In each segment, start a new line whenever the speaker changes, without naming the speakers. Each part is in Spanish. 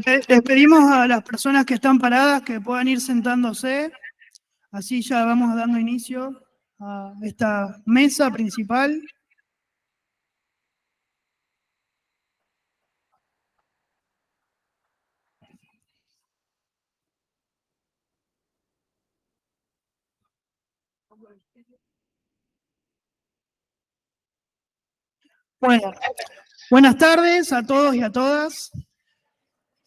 Les pedimos a las personas que están paradas que puedan ir sentándose, así ya vamos dando inicio a esta mesa principal. Bueno, buenas tardes a todos y a todas.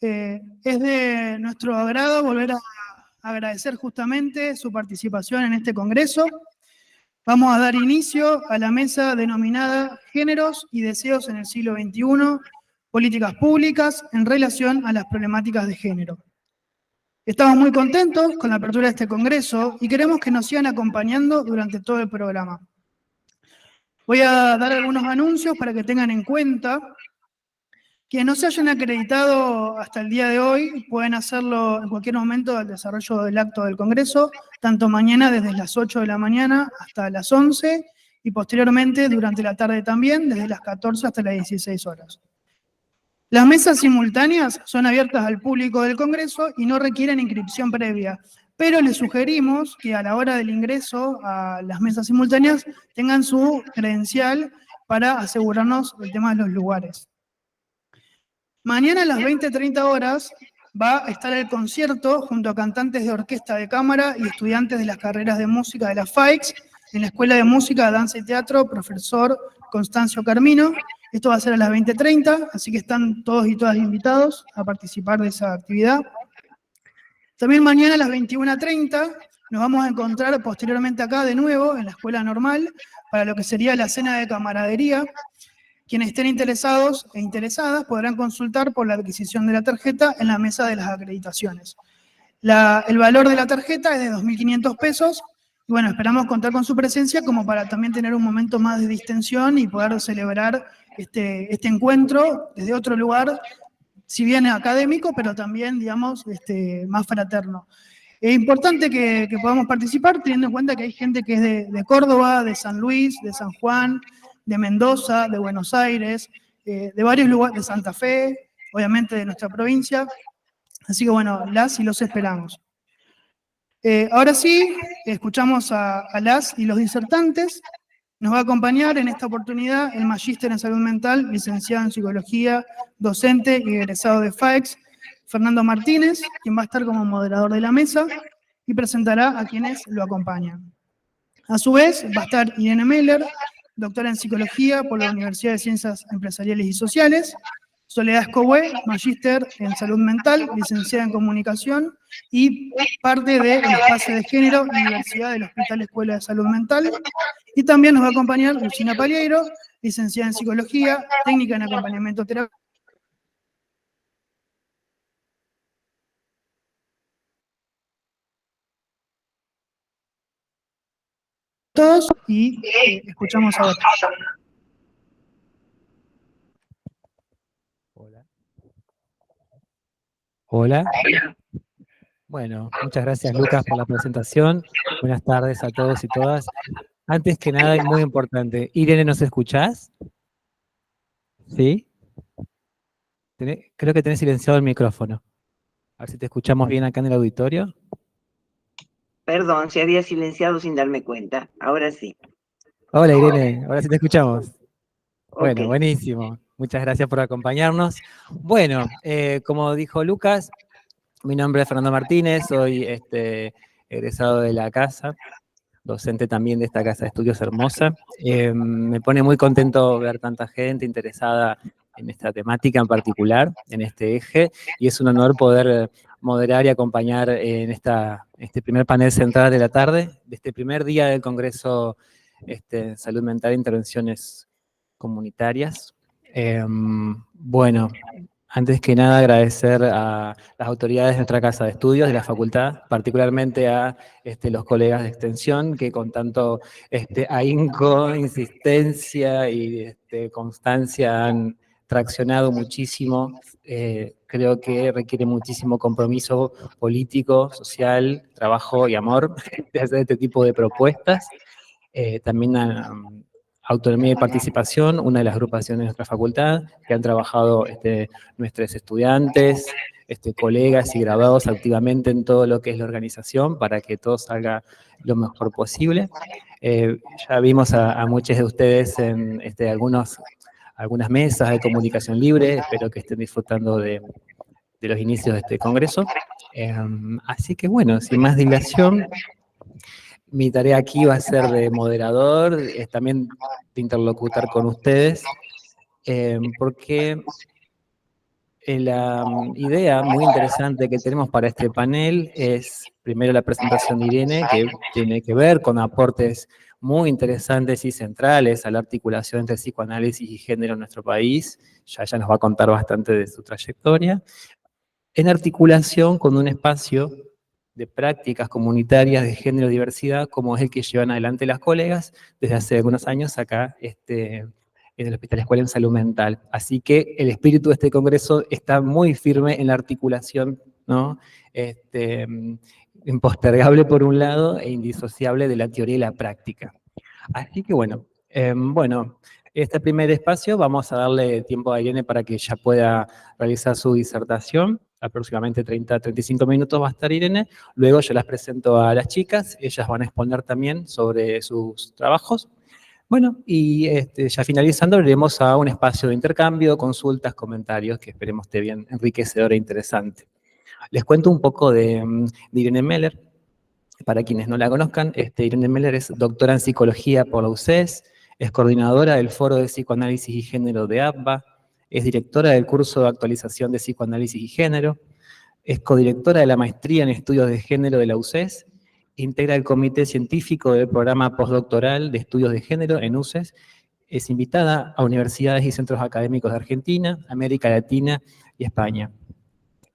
Es de nuestro agrado volver a agradecer justamente su participación en este congreso. Vamos a dar inicio a la mesa denominada Géneros y Deseos en el siglo XXI, políticas públicas en relación a las problemáticas de género. Estamos muy contentos con la apertura de este congreso y queremos que nos sigan acompañando durante todo el programa. Voy a dar algunos anuncios para que tengan en cuenta. Quienes no se hayan acreditado hasta el día de hoy pueden hacerlo en cualquier momento del desarrollo del acto del Congreso, tanto mañana desde las 8 de la mañana hasta las 11 y posteriormente durante la tarde también, desde las 14 hasta las 16 horas. Las mesas simultáneas son abiertas al público del Congreso y no requieren inscripción previa, pero les sugerimos que a la hora del ingreso a las mesas simultáneas tengan su credencial para asegurarnos el tema de los lugares. Mañana a las 20:30 horas va a estar el concierto junto a cantantes de orquesta de cámara y estudiantes de las carreras de música de la FAICS en la Escuela de Música, Danza y Teatro, profesor Constancio Carmino. Esto va a ser a las 20:30, así que están todos y todas invitados a participar de esa actividad. También mañana a las 21:30 nos vamos a encontrar posteriormente acá de nuevo en la Escuela Normal para lo que sería la cena de camaradería. Quienes estén interesados e interesadas podrán consultar por la adquisición de la tarjeta en la mesa de las acreditaciones. El valor de la tarjeta es de 2.500 pesos y bueno, esperamos contar con su presencia como para también tener un momento más de distensión y poder celebrar este encuentro desde otro lugar, si bien académico, pero también, digamos, más fraterno. Es importante que podamos participar teniendo en cuenta que hay gente que es de Córdoba, de San Luis, de San Juan, de Mendoza, de Buenos Aires, de varios lugares, de Santa Fe, obviamente de nuestra provincia. Así que bueno, las y los esperamos. Ahora sí, escuchamos a las y los disertantes. Nos va a acompañar en esta oportunidad el magíster en salud mental, licenciado en psicología, docente y egresado de FAEX, Fernando Martínez, quien va a estar como moderador de la mesa y presentará a quienes lo acompañan. A su vez, va a estar Irene Meller, doctora en psicología por la Universidad de Ciencias Empresariales y Sociales, Soledad Escobué, magíster en salud mental, licenciada en comunicación y parte del espacio de género y diversidad del Hospital Escuela de Salud Mental. Y también nos va a acompañar Lucina Palieiro, licenciada en psicología, técnica en acompañamiento terapéutico. Todos y escuchamos ahora.
Hola. Hola. Bueno, muchas gracias Lucas por la presentación. Buenas tardes a todos y todas. Antes que nada, y muy importante, Irene, ¿nos escuchás? ¿Sí? Creo que tenés silenciado el micrófono. A ver si te escuchamos bien acá en el auditorio.
Perdón, se había silenciado sin darme cuenta. Ahora sí.
Hola Irene, ahora sí te escuchamos. Bueno,
Okay.
buenísimo. Muchas gracias por acompañarnos. Bueno, como dijo Lucas, mi nombre es Fernando Martínez, soy egresado de la casa, docente también de esta casa de estudios hermosa. Me pone muy contento ver tanta gente interesada en esta temática en particular, en este eje, y es un honor poder moderar y acompañar en este primer panel central de la tarde, de este primer día del Congreso Salud Mental e Intervenciones Comunitarias. Bueno, antes que nada agradecer a las autoridades de nuestra casa de estudios, de la facultad, particularmente a los colegas de extensión que con tanto ahínco, insistencia y constancia han traccionado muchísimo. Creo que requiere muchísimo compromiso político, social, trabajo y amor de hacer este tipo de propuestas. También Autonomía y Participación, una de las agrupaciones de nuestra facultad, que han trabajado nuestros estudiantes, colegas y graduados activamente en todo lo que es la organización para que todo salga lo mejor posible. Ya vimos a muchos de ustedes en algunas mesas de comunicación libre, espero que estén disfrutando de los inicios de este congreso. Así que bueno, sin más dilación, mi tarea aquí va a ser de moderador, también de interlocutar con ustedes, porque la idea muy interesante que tenemos para este panel es, primero, la presentación de Irene, que tiene que ver con aportes muy interesantes y centrales a la articulación entre psicoanálisis y género en nuestro país. Ya ella nos va a contar bastante de su trayectoria, en articulación con un espacio de prácticas comunitarias de género y diversidad, como es el que llevan adelante las colegas desde hace algunos años acá en el Hospital Escuela en Salud Mental. Así que el espíritu de este congreso está muy firme en la articulación, ¿no? Impostergable por un lado e indisociable de la teoría y la práctica. Así que bueno, este primer espacio vamos a darle tiempo a Irene para que ella pueda realizar su disertación. Aproximadamente 30-35 minutos va a estar Irene. Luego yo las presento a las chicas, ellas van a exponer también sobre sus trabajos. Bueno, y ya finalizando, iremos a un espacio de intercambio, consultas, comentarios, que esperemos esté bien enriquecedor e interesante. Les cuento un poco de Irene Meller. Para quienes no la conozcan, Irene Meller es doctora en psicología por la UCES, es coordinadora del Foro de Psicoanálisis y Género de APBA, es directora del curso de actualización de Psicoanálisis y Género, es codirectora de la maestría en estudios de género de la UCES, integra el comité científico del programa postdoctoral de estudios de género en UCES, es invitada a universidades y centros académicos de Argentina, América Latina y España.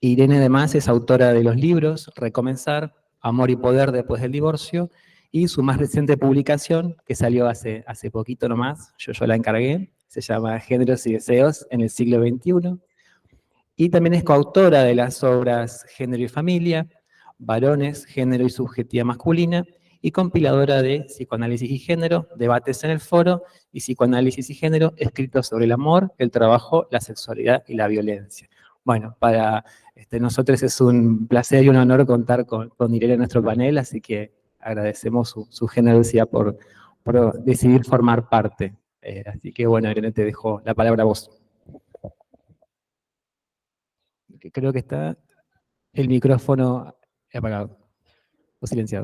Irene además es autora de los libros Recomenzar, Amor y Poder después del divorcio, y su más reciente publicación, que salió hace poquito nomás, yo la encargué, se llama Géneros y Deseos en el siglo XXI, y también es coautora de las obras Género y Familia, Varones, Género y Subjetividad Masculina, y compiladora de Psicoanálisis y Género, Debates en el Foro, y Psicoanálisis y Género, escritos sobre el amor, el trabajo, la sexualidad y la violencia. Bueno, para nosotros es un placer y un honor contar con Irene en nuestro panel, así que agradecemos su generosidad por decidir formar parte. Así que bueno, Irene, te dejo la palabra a vos. Creo que está el micrófono apagado o silenciado.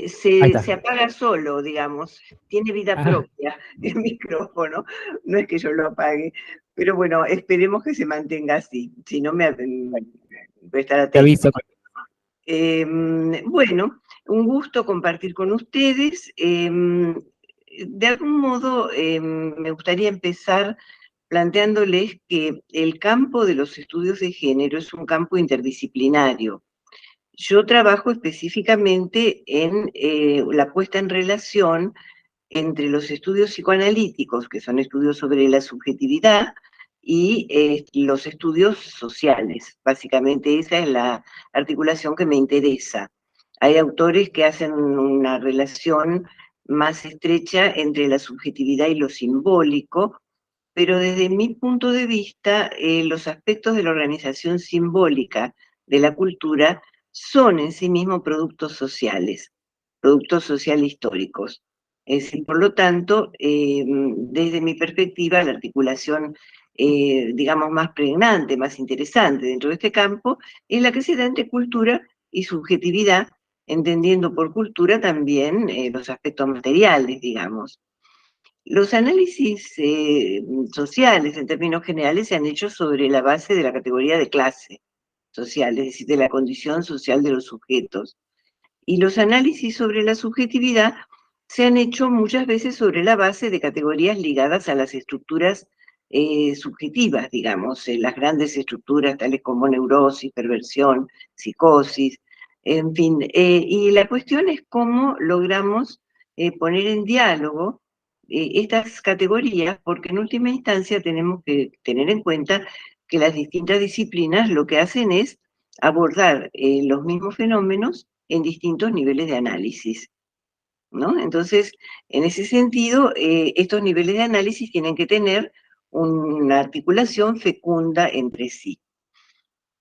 Se apaga solo, digamos, tiene vida propia el micrófono, no es que yo lo apague, pero bueno, esperemos que se mantenga así, si no me voy a estar atento.
Te aviso.
Bueno, un gusto compartir con ustedes. De algún modo me gustaría empezar planteándoles que el campo de los estudios de género es un campo interdisciplinario. Yo trabajo específicamente en la puesta en relación entre los estudios psicoanalíticos, que son estudios sobre la subjetividad, y los estudios sociales. Básicamente esa es la articulación que me interesa. Hay autores que hacen una relación más estrecha entre la subjetividad y lo simbólico, pero desde mi punto de vista, los aspectos de la organización simbólica de la cultura son en sí mismos productos sociales históricos. Es decir, por lo tanto, desde mi perspectiva, la articulación, digamos, más pregnante, más interesante dentro de este campo, es la que se da entre cultura y subjetividad, entendiendo por cultura también los aspectos materiales, digamos. Los análisis sociales, en términos generales, se han hecho sobre la base de la categoría de clase social, es decir, de la condición social de los sujetos. Y los análisis sobre la subjetividad se han hecho muchas veces sobre la base de categorías ligadas a las estructuras subjetivas, digamos, las grandes estructuras tales como neurosis, perversión, psicosis, en fin. Y la cuestión es cómo logramos poner en diálogo estas categorías, porque en última instancia tenemos que tener en cuenta que las distintas disciplinas lo que hacen es abordar los mismos fenómenos en distintos niveles de análisis, ¿no? Entonces, en ese sentido, estos niveles de análisis tienen que tener una articulación fecunda entre sí.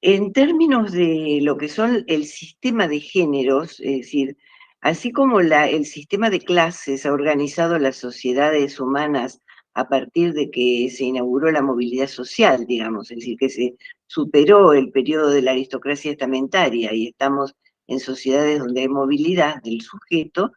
En términos de lo que son el sistema de géneros, es decir, así como el sistema de clases ha organizado las sociedades humanas a partir de que se inauguró la movilidad social, digamos, es decir, que se superó el periodo de la aristocracia estamentaria y estamos en sociedades donde hay movilidad del sujeto,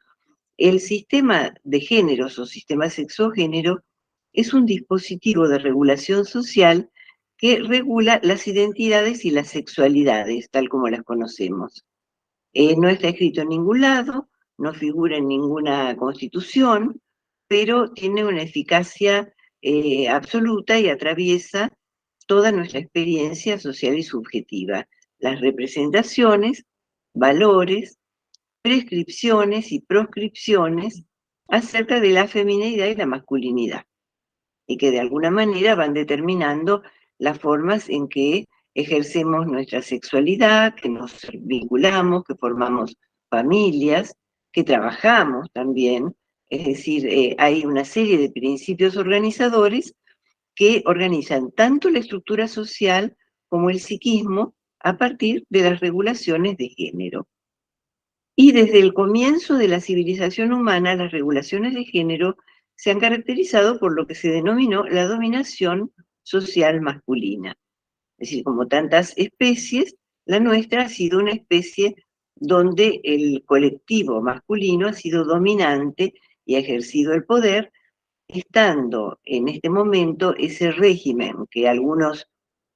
el sistema de géneros o sistema sexogénero es un dispositivo de regulación social que regula las identidades y las sexualidades, tal como las conocemos. No está escrito en ningún lado, no figura en ninguna constitución, pero tiene una eficacia absoluta y atraviesa toda nuestra experiencia social y subjetiva. Las representaciones, valores, prescripciones y proscripciones acerca de la feminidad y la masculinidad, y que de alguna manera van determinando las formas en que ejercemos nuestra sexualidad, que nos vinculamos, que formamos familias, que trabajamos también. Es decir, hay una serie de principios organizadores que organizan tanto la estructura social como el psiquismo a partir de las regulaciones de género. Y desde el comienzo de la civilización humana, las regulaciones de género se han caracterizado por lo que se denominó la dominación social masculina. Es decir, como tantas especies, la nuestra ha sido una especie donde el colectivo masculino ha sido dominante y ha ejercido el poder, estando en este momento ese régimen que algunos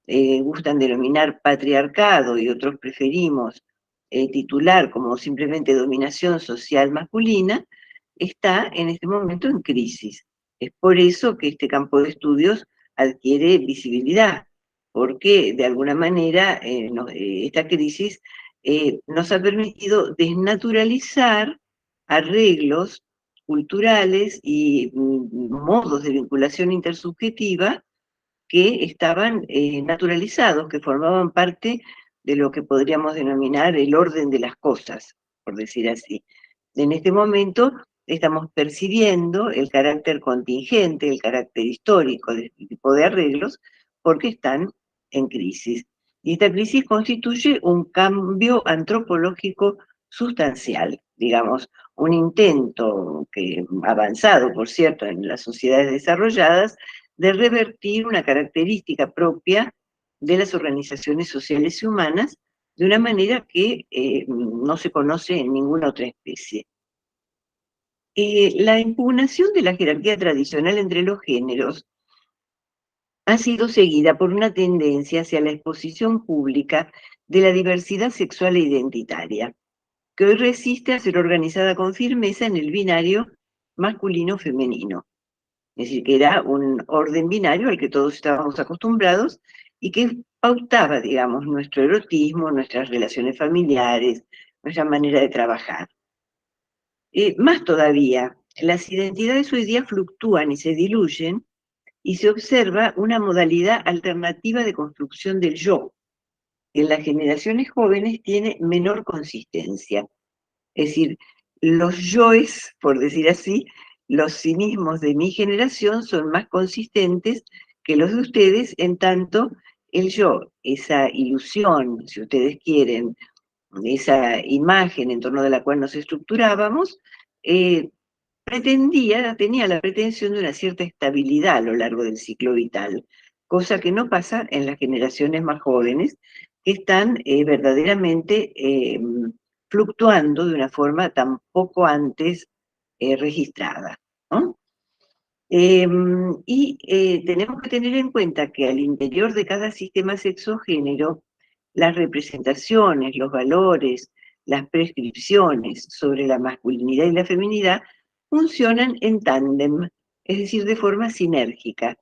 gustan denominar patriarcado y otros preferimos titular como simplemente dominación social masculina, está en este momento en crisis. Es por eso que este campo de estudios adquiere visibilidad, porque de alguna manera esta crisis nos ha permitido desnaturalizar arreglos culturales y modos de vinculación intersubjetiva que estaban naturalizados, que formaban parte de lo que podríamos denominar el orden de las cosas, por decir así. En este momento estamos percibiendo el carácter contingente, el carácter histórico de este tipo de arreglos, porque están en crisis. Y esta crisis constituye un cambio antropológico sustancial, digamos, un intento que avanzado, por cierto, en las sociedades desarrolladas, de revertir una característica propia de las organizaciones sociales y humanas de una manera que no se conoce en ninguna otra especie. La impugnación de la jerarquía tradicional entre los géneros ha sido seguida por una tendencia hacia la exposición pública de la diversidad sexual e identitaria, que hoy resiste a ser organizada con firmeza en el binario masculino-femenino. Es decir, que era un orden binario al que todos estábamos acostumbrados y que pautaba, digamos, nuestro erotismo, nuestras relaciones familiares, nuestra manera de trabajar. Más todavía, las identidades hoy día fluctúan y se diluyen y se observa una modalidad alternativa de construcción del yo, que en las generaciones jóvenes tiene menor consistencia. Es decir, los yoes, por decir así, los sí mismos de mi generación son más consistentes que los de ustedes, en tanto el yo, esa ilusión, si ustedes quieren, esa imagen en torno de la cual nos estructurábamos, tenía la pretensión de una cierta estabilidad a lo largo del ciclo vital, cosa que no pasa en las generaciones más jóvenes, que están verdaderamente fluctuando de una forma tan poco antes registrada, ¿no? Tenemos que tener en cuenta que al interior de cada sistema sexogénero, las representaciones, los valores, las prescripciones sobre la masculinidad y la feminidad funcionan en tándem, es decir, de forma sinérgica,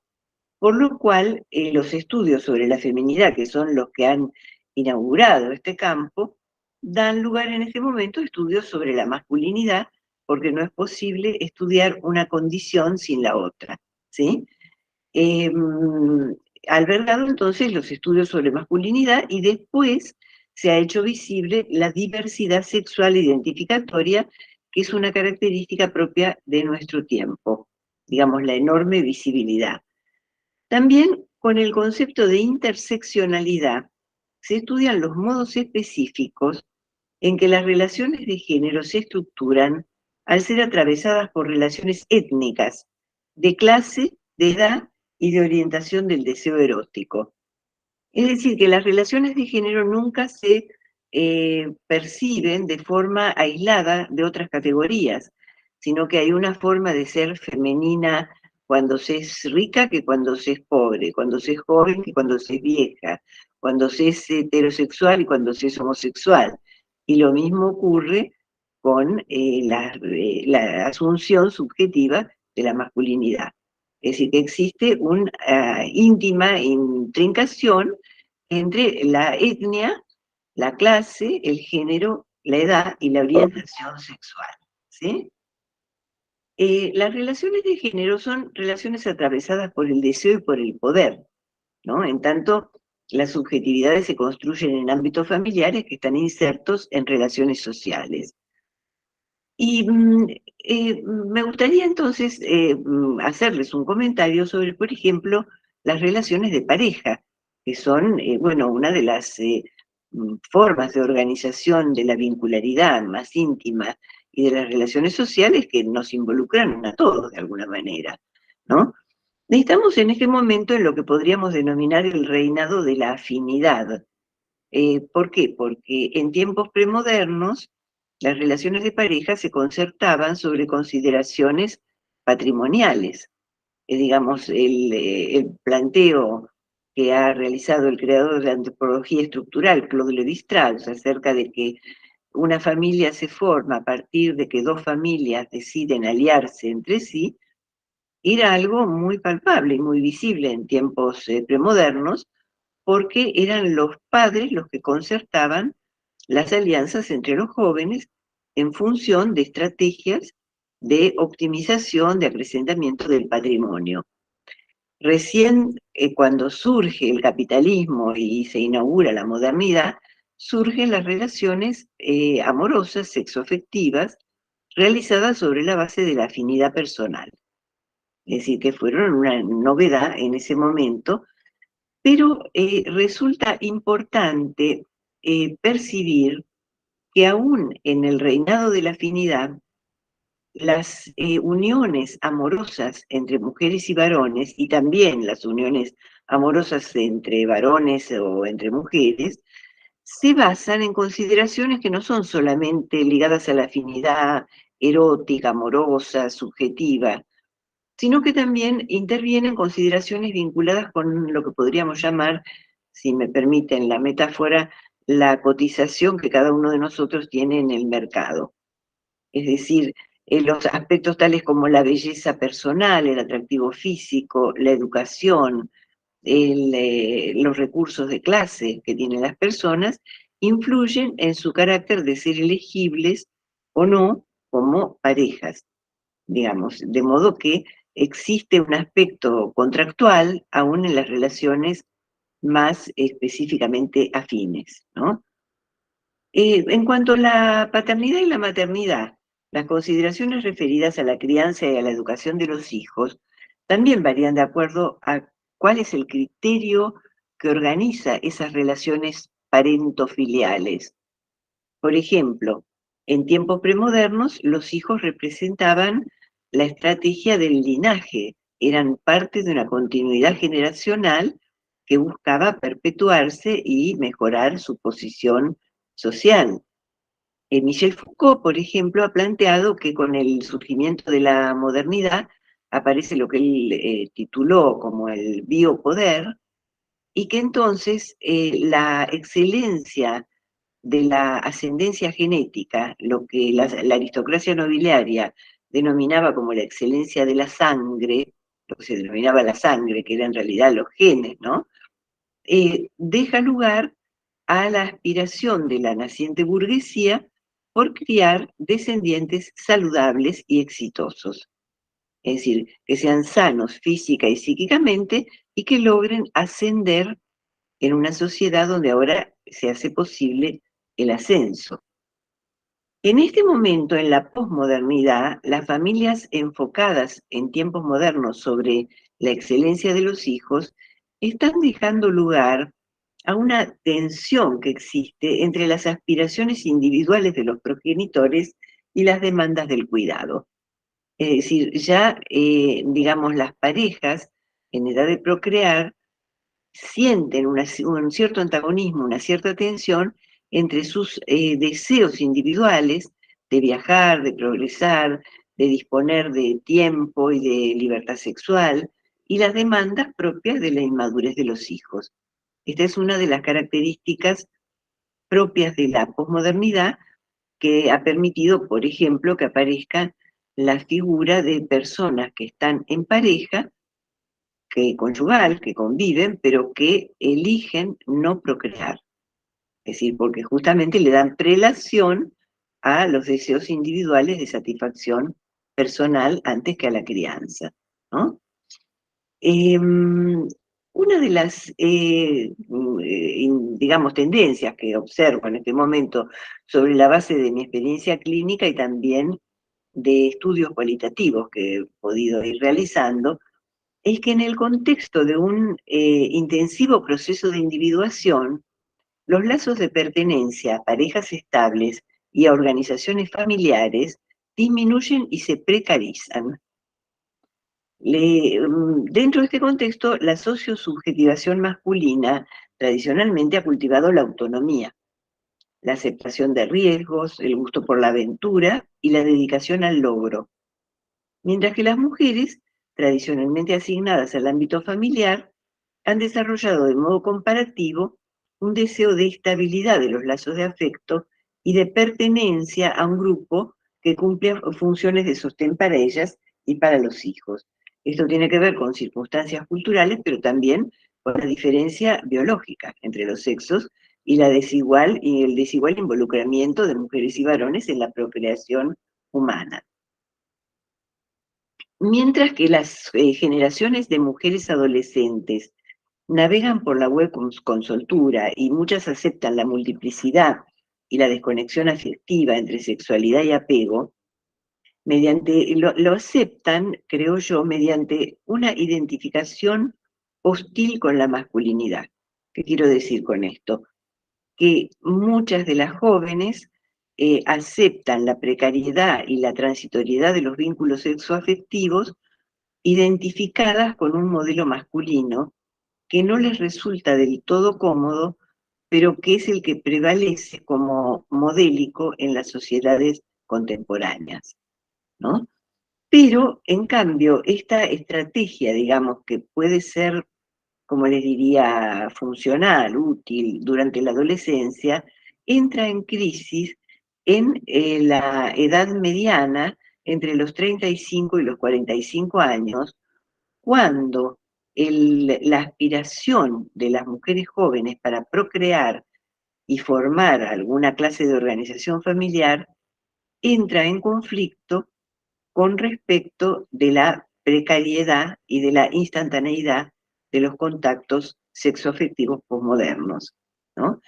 por lo cual los estudios sobre la feminidad, que son los que han inaugurado este campo, dan lugar en este momento a estudios sobre la masculinidad, porque no es posible estudiar una condición sin la otra, ¿sí? Albergado entonces los estudios sobre masculinidad y después se ha hecho visible la diversidad sexual identificatoria, que es una característica propia de nuestro tiempo, digamos, la enorme visibilidad. También con el concepto de interseccionalidad se estudian los modos específicos en que las relaciones de género se estructuran al ser atravesadas por relaciones étnicas, de clase, de edad y de orientación del deseo erótico. Es decir, que las relaciones de género nunca se perciben de forma aislada de otras categorías, sino que hay una forma de ser femenina cuando se es rica que cuando se es pobre, cuando se es joven que cuando se es vieja, cuando se es heterosexual y cuando se es homosexual. Y lo mismo ocurre con la asunción subjetiva de la masculinidad. Es decir, que existe una íntima intrincación entre la etnia, la clase, el género, la edad y la orientación sexual. ¿Sí? Las relaciones de género son relaciones atravesadas por el deseo y por el poder, ¿no? En tanto, las subjetividades se construyen en ámbitos familiares que están insertos en relaciones sociales. Y me gustaría entonces hacerles un comentario sobre, por ejemplo, las relaciones de pareja, que son, bueno, una de las formas de organización de la vincularidad más íntima y de las relaciones sociales que nos involucran a todos de alguna manera, ¿no? Estamos en este momento en lo que podríamos denominar el reinado de la afinidad. ¿Por qué? Porque en tiempos premodernos las relaciones de pareja se concertaban sobre consideraciones patrimoniales. Digamos, el planteo que ha realizado el creador de la antropología estructural, Claude Lévi-Strauss, acerca de que una familia se forma a partir de que dos familias deciden aliarse entre sí, era algo muy palpable y muy visible en tiempos premodernos, porque eran los padres los que concertaban las alianzas entre los jóvenes en función de estrategias de optimización, de acrecentamiento del patrimonio. Recién cuando surge el capitalismo y se inaugura la modernidad, surgen las relaciones amorosas, sexoafectivas, realizadas sobre la base de la afinidad personal. Es decir, que fueron una novedad en ese momento, pero resulta importante percibir que aún en el reinado de la afinidad, las uniones amorosas entre mujeres y varones, y también las uniones amorosas entre varones o entre mujeres, se basan en consideraciones que no son solamente ligadas a la afinidad erótica, amorosa, subjetiva, sino que también intervienen consideraciones vinculadas con lo que podríamos llamar, si me permiten la metáfora, la cotización que cada uno de nosotros tiene en el mercado. Es decir, los aspectos tales como la belleza personal, el atractivo físico, la educación, los recursos de clase que tienen las personas, influyen en su carácter de ser elegibles o no como parejas, digamos, de modo que existe un aspecto contractual aún en las relaciones más específicamente afines, ¿no? En cuanto a la paternidad y la maternidad, las consideraciones referidas a la crianza y a la educación de los hijos también varían de acuerdo a cuál es el criterio que organiza esas relaciones parentofiliales. Por ejemplo, en tiempos premodernos, los hijos representaban la estrategia del linaje, eran parte de una continuidad generacional que buscaba perpetuarse y mejorar su posición social. Michel Foucault, por ejemplo, ha planteado que con el surgimiento de la modernidad aparece lo que él tituló como el biopoder, y que entonces la excelencia de la ascendencia genética, lo que la aristocracia nobiliaria denominaba como la excelencia de la sangre, lo que se denominaba la sangre, que era en realidad los genes, ¿no? Deja lugar a la aspiración de la naciente burguesía por criar descendientes saludables y exitosos. Es decir, que sean sanos física y psíquicamente y que logren ascender en una sociedad donde ahora se hace posible el ascenso. En este momento, en la posmodernidad, las familias enfocadas en tiempos modernos sobre la excelencia de los hijos están dejando lugar a una tensión que existe entre las aspiraciones individuales de los progenitores y las demandas del cuidado. Es decir, ya, digamos, las parejas en edad de procrear sienten un cierto antagonismo, una cierta tensión entre sus deseos individuales de viajar, de progresar, de disponer de tiempo y de libertad sexual, y las demandas propias de la inmadurez de los hijos. Esta es una de las características propias de la posmodernidad que ha permitido, por ejemplo, que aparezca la figura de personas que están en pareja, que conyugal, que conviven, pero que eligen no procrear. Es decir, porque justamente le dan prelación a los deseos individuales de satisfacción personal antes que a la crianza, ¿no? Una de las, digamos, tendencias que observo en este momento sobre la base de mi experiencia clínica y también de estudios cualitativos que he podido ir realizando, es que en el contexto de un intensivo proceso de individuación, los lazos de pertenencia a parejas estables y a organizaciones familiares disminuyen y se precarizan. Dentro de este contexto, la sociosubjetivación masculina tradicionalmente ha cultivado la autonomía, la aceptación de riesgos, el gusto por la aventura y la dedicación al logro, mientras que las mujeres, tradicionalmente asignadas al ámbito familiar, han desarrollado de modo comparativo un deseo de estabilidad de los lazos de afecto y de pertenencia a un grupo que cumple funciones de sostén para ellas y para los hijos. Esto tiene que ver con circunstancias culturales, pero también con la diferencia biológica entre los sexos y el desigual involucramiento de mujeres y varones en la procreación humana. Mientras que las generaciones de mujeres adolescentes navegan por la web con soltura y muchas aceptan la multiplicidad y la desconexión afectiva entre sexualidad y apego, lo aceptan, creo yo, mediante una identificación hostil con la masculinidad. ¿Qué quiero decir con esto? Que muchas de las jóvenes aceptan la precariedad y la transitoriedad de los vínculos sexoafectivos identificadas con un modelo masculino que no les resulta del todo cómodo, pero que es el que prevalece como modélico en las sociedades contemporáneas, ¿no? Pero, en cambio, esta estrategia, digamos, que puede ser, como les diría, funcional, útil durante la adolescencia, entra en crisis en la edad mediana, entre los 35 y los 45 años, cuando la aspiración de las mujeres jóvenes para procrear y formar alguna clase de organización familiar entra en conflicto con respecto de la precariedad y de la instantaneidad de los contactos sexoafectivos posmodernos, ¿no?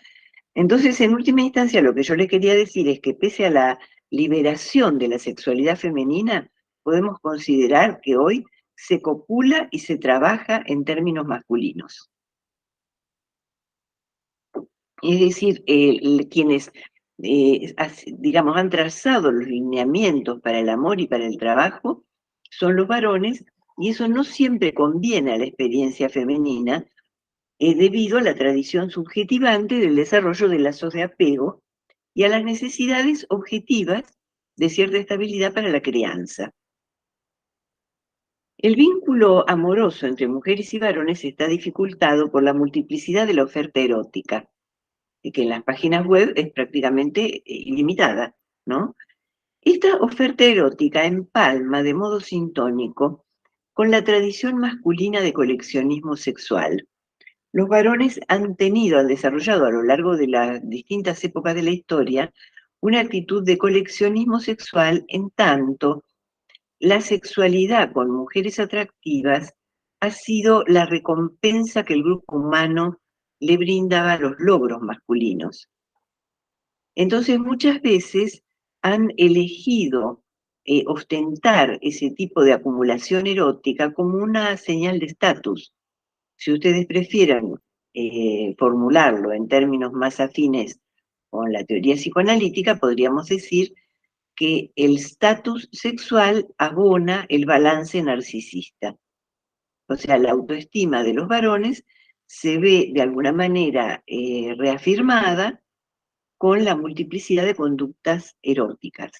Entonces, en última instancia, lo que yo le quería decir es que pese a la liberación de la sexualidad femenina, podemos considerar que hoy se copula y se trabaja en términos masculinos. Es decir, quienes, digamos, han trazado los lineamientos para el amor y para el trabajo son los varones, y eso no siempre conviene a la experiencia femenina, debido a la tradición subjetivante del desarrollo de lazos de apego y a las necesidades objetivas de cierta estabilidad para la crianza. El vínculo amoroso entre mujeres y varones está dificultado por la multiplicidad de la oferta erótica, que en las páginas web es prácticamente ilimitada, ¿no? Esta oferta erótica empalma de modo sintónico con la tradición masculina de coleccionismo sexual. Los varones han desarrollado a lo largo de las distintas épocas de la historia una actitud de coleccionismo sexual, en tanto la sexualidad con mujeres atractivas ha sido la recompensa que el grupo humano le brindaba a los logros masculinos. Entonces, muchas veces han elegido ostentar ese tipo de acumulación erótica como una señal de estatus. Si ustedes prefieren formularlo en términos más afines con la teoría psicoanalítica, podríamos decir que el estatus sexual abona el balance narcisista. O sea, la autoestima de los varones se ve de alguna manera reafirmada con la multiplicidad de conductas eróticas.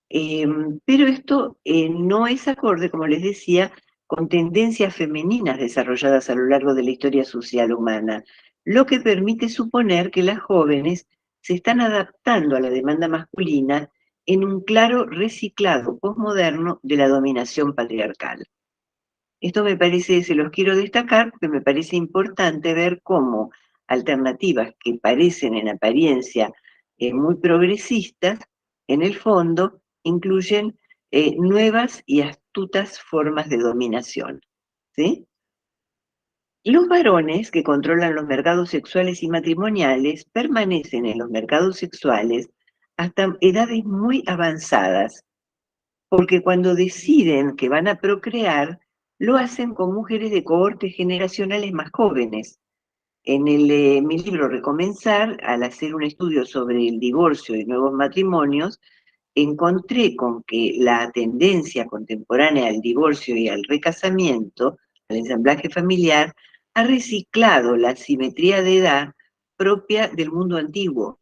Pero esto no es acorde, como les decía, con tendencias femeninas desarrolladas a lo largo de la historia social humana, lo que permite suponer que las jóvenes se están adaptando a la demanda masculina en un claro reciclado posmoderno de la dominación patriarcal. Esto me parece, se los quiero destacar porque me parece importante ver cómo alternativas que parecen en apariencia muy progresistas, en el fondo incluyen nuevas y astutas formas de dominación, ¿sí? Los varones que controlan los mercados sexuales y matrimoniales permanecen en los mercados sexuales hasta edades muy avanzadas, porque cuando deciden que van a procrear, lo hacen con mujeres de cohortes generacionales más jóvenes. En mi libro Recomenzar, al hacer un estudio sobre el divorcio y nuevos matrimonios, encontré con que la tendencia contemporánea al divorcio y al recasamiento, al ensamblaje familiar, ha reciclado la simetría de edad propia del mundo antiguo,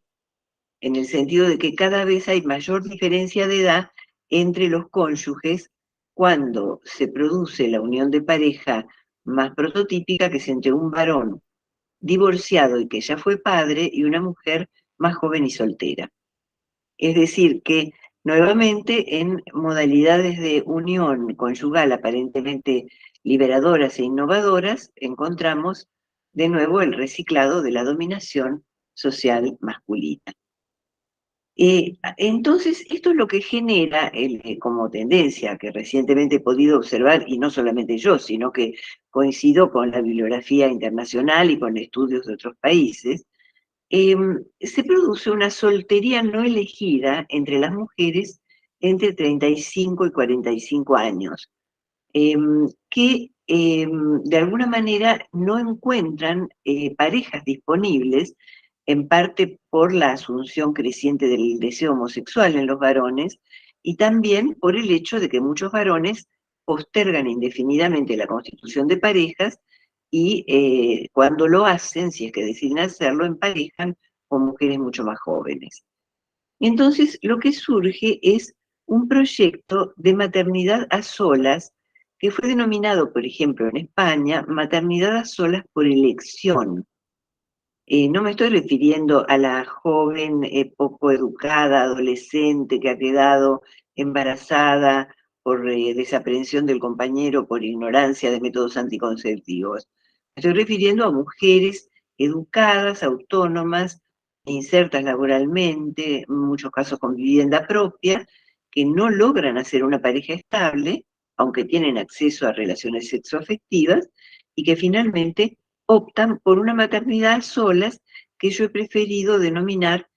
en el sentido de que cada vez hay mayor diferencia de edad entre los cónyuges cuando se produce la unión de pareja más prototípica, que es entre un varón divorciado y que ya fue padre y una mujer más joven y soltera. Es decir, que nuevamente en modalidades de unión conyugal aparentemente liberadoras e innovadoras, encontramos de nuevo el reciclado de la dominación social masculina. Entonces, esto es lo que genera como tendencia que recientemente he podido observar, y no solamente yo, sino que coincido con la bibliografía internacional y con estudios de otros países, se produce una soltería no elegida entre las mujeres entre 35 y 45 años, que de alguna manera no encuentran parejas disponibles, en parte por la asunción creciente del deseo homosexual en los varones, y también por el hecho de que muchos varones postergan indefinidamente la constitución de parejas y cuando lo hacen, si es que deciden hacerlo, emparejan con mujeres mucho más jóvenes. Entonces, lo que surge es un proyecto de maternidad a solas que fue denominado, por ejemplo, en España, maternidad a solas por elección. No me estoy refiriendo a la joven poco educada, adolescente que ha quedado embarazada por desaprensión del compañero, por ignorancia de métodos anticonceptivos. Me estoy refiriendo a mujeres educadas, autónomas, insertas laboralmente, en muchos casos con vivienda propia, que no logran hacer una pareja estable, aunque tienen acceso a relaciones sexoafectivas, y que finalmente optan por una maternidad a solas, que yo he preferido denominar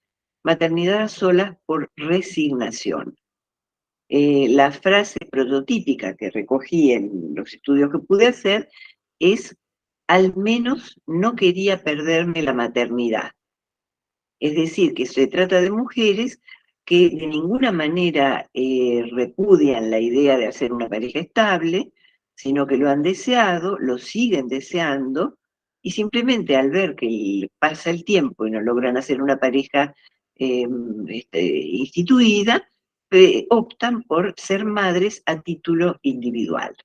maternidad a solas por resignación. La frase prototípica que recogí en los estudios que pude hacer es: al menos no quería perderme la maternidad. Es decir, que se trata de mujeres que de ninguna manera repudian la idea de hacer una pareja estable, sino que lo han deseado, lo siguen deseando, y simplemente al ver que pasa el tiempo y no logran hacer una pareja instituida, optan por ser madres a título individual.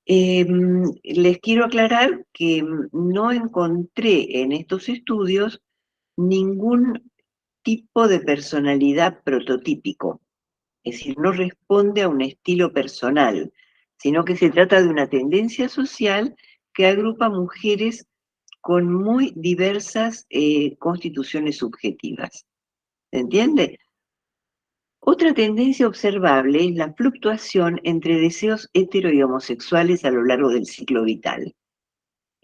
Les quiero aclarar que no encontré en estos estudios ningún tipo de personalidad prototípico, es decir, no responde a un estilo personal, sino que se trata de una tendencia social que agrupa mujeres con muy diversas constituciones subjetivas. ¿Se entiende? Otra tendencia observable es la fluctuación entre deseos hetero y homosexuales a lo largo del ciclo vital.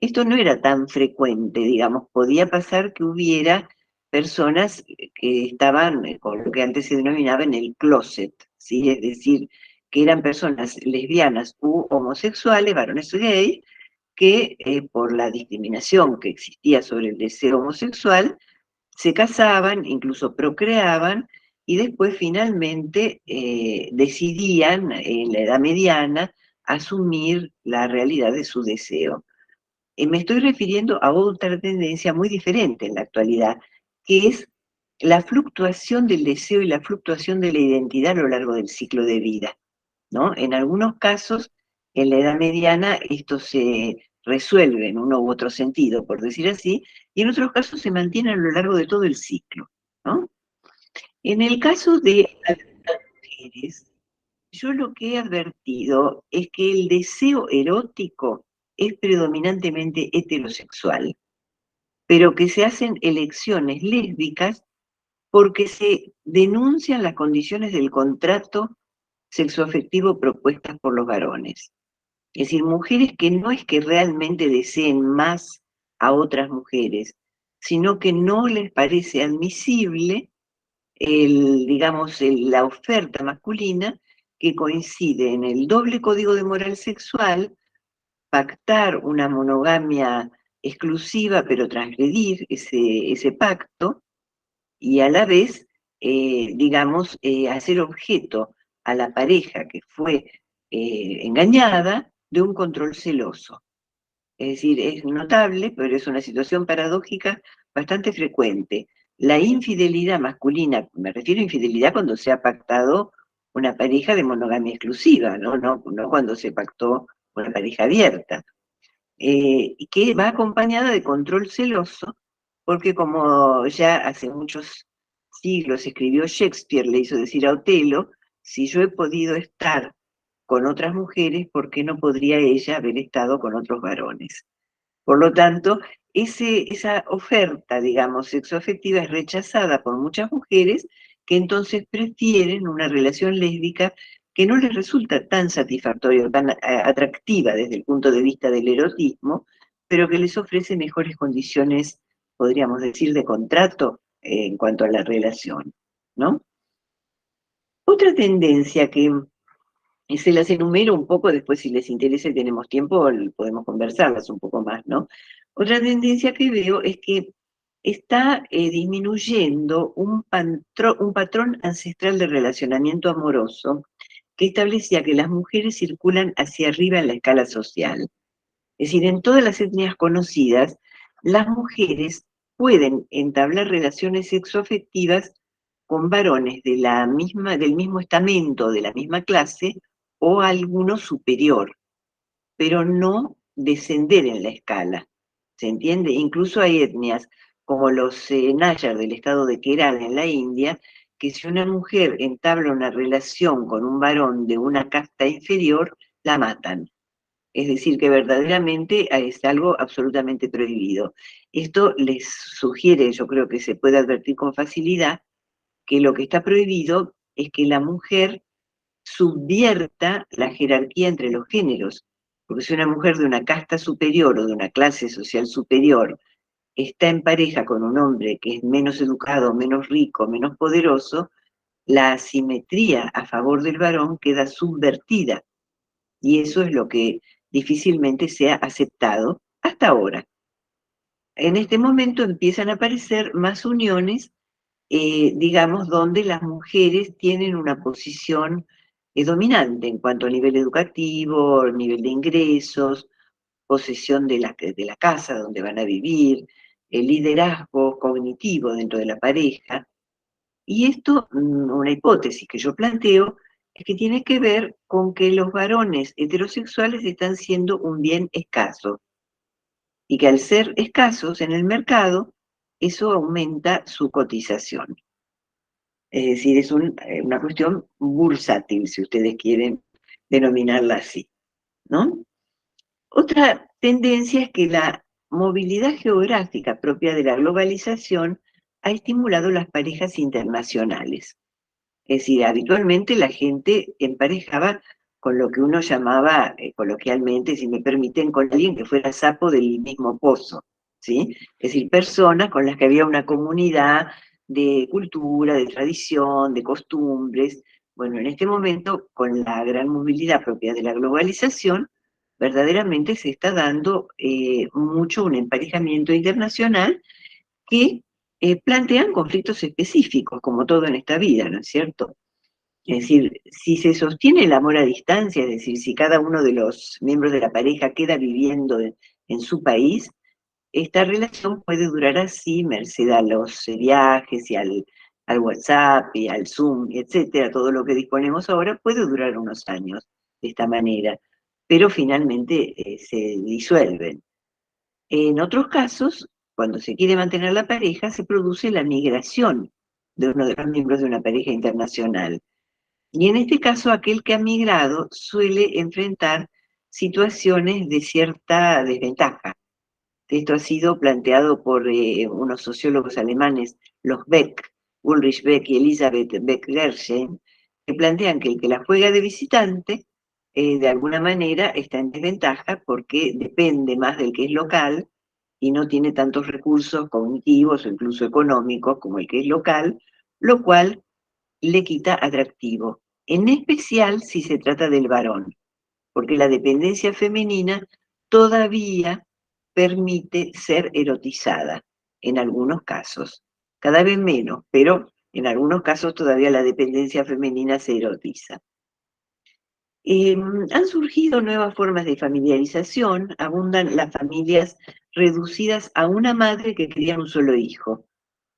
Esto no era tan frecuente, digamos, podía pasar que hubiera personas que estaban con lo que antes se denominaba en el closet, ¿sí? Es decir, que eran personas lesbianas u homosexuales, varones gays, que por la discriminación que existía sobre el deseo homosexual, se casaban, incluso procreaban, y después finalmente decidían en la edad mediana asumir la realidad de su deseo. Me estoy refiriendo a otra tendencia muy diferente en la actualidad, que es la fluctuación del deseo y la fluctuación de la identidad a lo largo del ciclo de vida, ¿no? En algunos casos, en la edad mediana, esto se resuelve en uno u otro sentido, por decir así, y en otros casos se mantiene a lo largo de todo el ciclo, ¿no? En el caso de las mujeres, yo lo que he advertido es que el deseo erótico es predominantemente heterosexual, pero que se hacen elecciones lésbicas porque se denuncian las condiciones del contrato sexoafectivo propuestas por los varones. Es decir, mujeres que no es que realmente deseen más a otras mujeres, sino que no les parece admisible la oferta masculina que coincide en el doble código de moral sexual, pactar una monogamia exclusiva, pero transgredir ese pacto, y a la vez, hacer objeto a la pareja que fue engañada de un control celoso. Es decir, es notable, pero es una situación paradójica bastante frecuente. La infidelidad masculina, me refiero a infidelidad cuando se ha pactado una pareja de monogamia exclusiva, no cuando se pactó una pareja abierta, que va acompañada de control celoso, porque como ya hace muchos siglos escribió Shakespeare, le hizo decir a Otelo, si yo he podido estar con otras mujeres, ¿por qué no podría ella haber estado con otros varones? Por lo tanto, esa oferta, digamos, sexoafectiva es rechazada por muchas mujeres que entonces prefieren una relación lésbica que no les resulta tan satisfactoria, tan atractiva desde el punto de vista del erotismo, pero que les ofrece mejores condiciones, podríamos decir, de contrato en cuanto a la relación, ¿no? Otra tendencia que se las enumero un poco, después si les interesa y tenemos tiempo, podemos conversarlas un poco más, ¿no? Otra tendencia que veo es que está disminuyendo un patrón ancestral de relacionamiento amoroso que establecía que las mujeres circulan hacia arriba en la escala social. Es decir, en todas las etnias conocidas, las mujeres pueden entablar relaciones sexoafectivas con varones del mismo estamento, de la misma clase, o alguno superior, pero no descender en la escala. ¿Se entiende? Incluso hay etnias como los Nayar del estado de Kerala en la India, que si una mujer entabla una relación con un varón de una casta inferior, la matan. Es decir, que verdaderamente es algo absolutamente prohibido. Esto les sugiere, yo creo que se puede advertir con facilidad, que lo que está prohibido es que la mujer subvierta la jerarquía entre los géneros. Porque si una mujer de una casta superior o de una clase social superior está en pareja con un hombre que es menos educado, menos rico, menos poderoso, la asimetría a favor del varón queda subvertida. Y eso es lo que difícilmente se ha aceptado hasta ahora. En este momento empiezan a aparecer más uniones, donde las mujeres tienen una posición dominante en cuanto a nivel educativo, nivel de ingresos, posesión de la casa donde van a vivir, el liderazgo cognitivo dentro de la pareja. Y esto, una hipótesis que yo planteo, es que tiene que ver con que los varones heterosexuales están siendo un bien escaso y que al ser escasos en el mercado, eso aumenta su cotización. Es decir, es una cuestión bursátil, si ustedes quieren denominarla así, ¿no? Otra tendencia es que la movilidad geográfica propia de la globalización ha estimulado las parejas internacionales. Es decir, habitualmente la gente emparejaba con lo que uno llamaba coloquialmente, si me permiten, con alguien que fuera sapo del mismo pozo, ¿sí? Es decir, personas con las que había una comunidad de cultura, de tradición, de costumbres. Bueno, en este momento, con la gran movilidad propia de la globalización, verdaderamente se está dando mucho un emparejamiento internacional que plantean conflictos específicos, como todo en esta vida, ¿no es cierto? Es decir, si se sostiene el amor a distancia, es decir, si cada uno de los miembros de la pareja queda viviendo en su país, esta relación puede durar así, merced a los viajes y al WhatsApp y al Zoom, etcétera, todo lo que disponemos ahora puede durar unos años de esta manera, pero finalmente se disuelven. En otros casos, cuando se quiere mantener la pareja, se produce la migración de uno de los miembros de una pareja internacional. Y en este caso, aquel que ha migrado suele enfrentar situaciones de cierta desventaja. Esto ha sido planteado por unos sociólogos alemanes, los Beck, Ulrich Beck y Elisabeth Beck-Gershon, que plantean que el que la juega de visitante, de alguna manera, está en desventaja porque depende más del que es local y no tiene tantos recursos cognitivos o incluso económicos como el que es local, lo cual le quita atractivo, en especial si se trata del varón, porque la dependencia femenina todavía permite ser erotizada, en algunos casos, cada vez menos, pero en algunos casos todavía la dependencia femenina se erotiza. Han surgido nuevas formas de familiarización, abundan las familias reducidas a una madre que cría un solo hijo.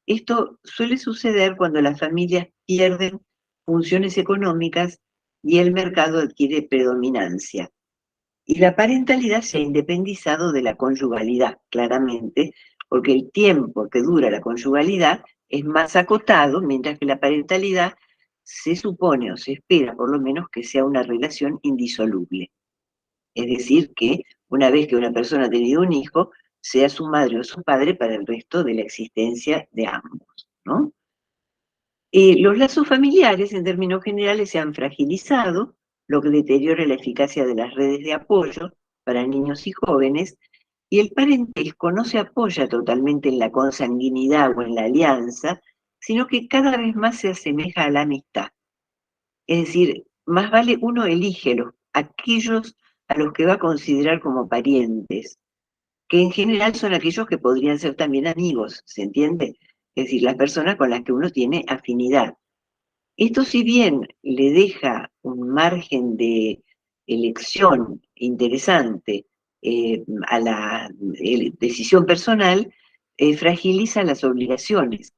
Esto suele suceder cuando las familias pierden funciones económicas y el mercado adquiere predominancia. Y la parentalidad se ha independizado de la conyugalidad, claramente, porque el tiempo que dura la conyugalidad es más acotado, mientras que la parentalidad se supone o se espera por lo menos que sea una relación indisoluble. Es decir, que una vez que una persona ha tenido un hijo, sea su madre o su padre para el resto de la existencia de ambos, ¿no? Los lazos familiares, en términos generales, se han fragilizado, lo que deteriora la eficacia de las redes de apoyo para niños y jóvenes, y el parentesco no se apoya totalmente en la consanguinidad o en la alianza, sino que cada vez más se asemeja a la amistad. Es decir, más vale uno elige aquellos a los que va a considerar como parientes, que en general son aquellos que podrían ser también amigos, ¿se entiende? Es decir, las personas con las que uno tiene afinidad. Esto, si bien le deja un margen de elección interesante a la decisión personal, fragiliza las obligaciones.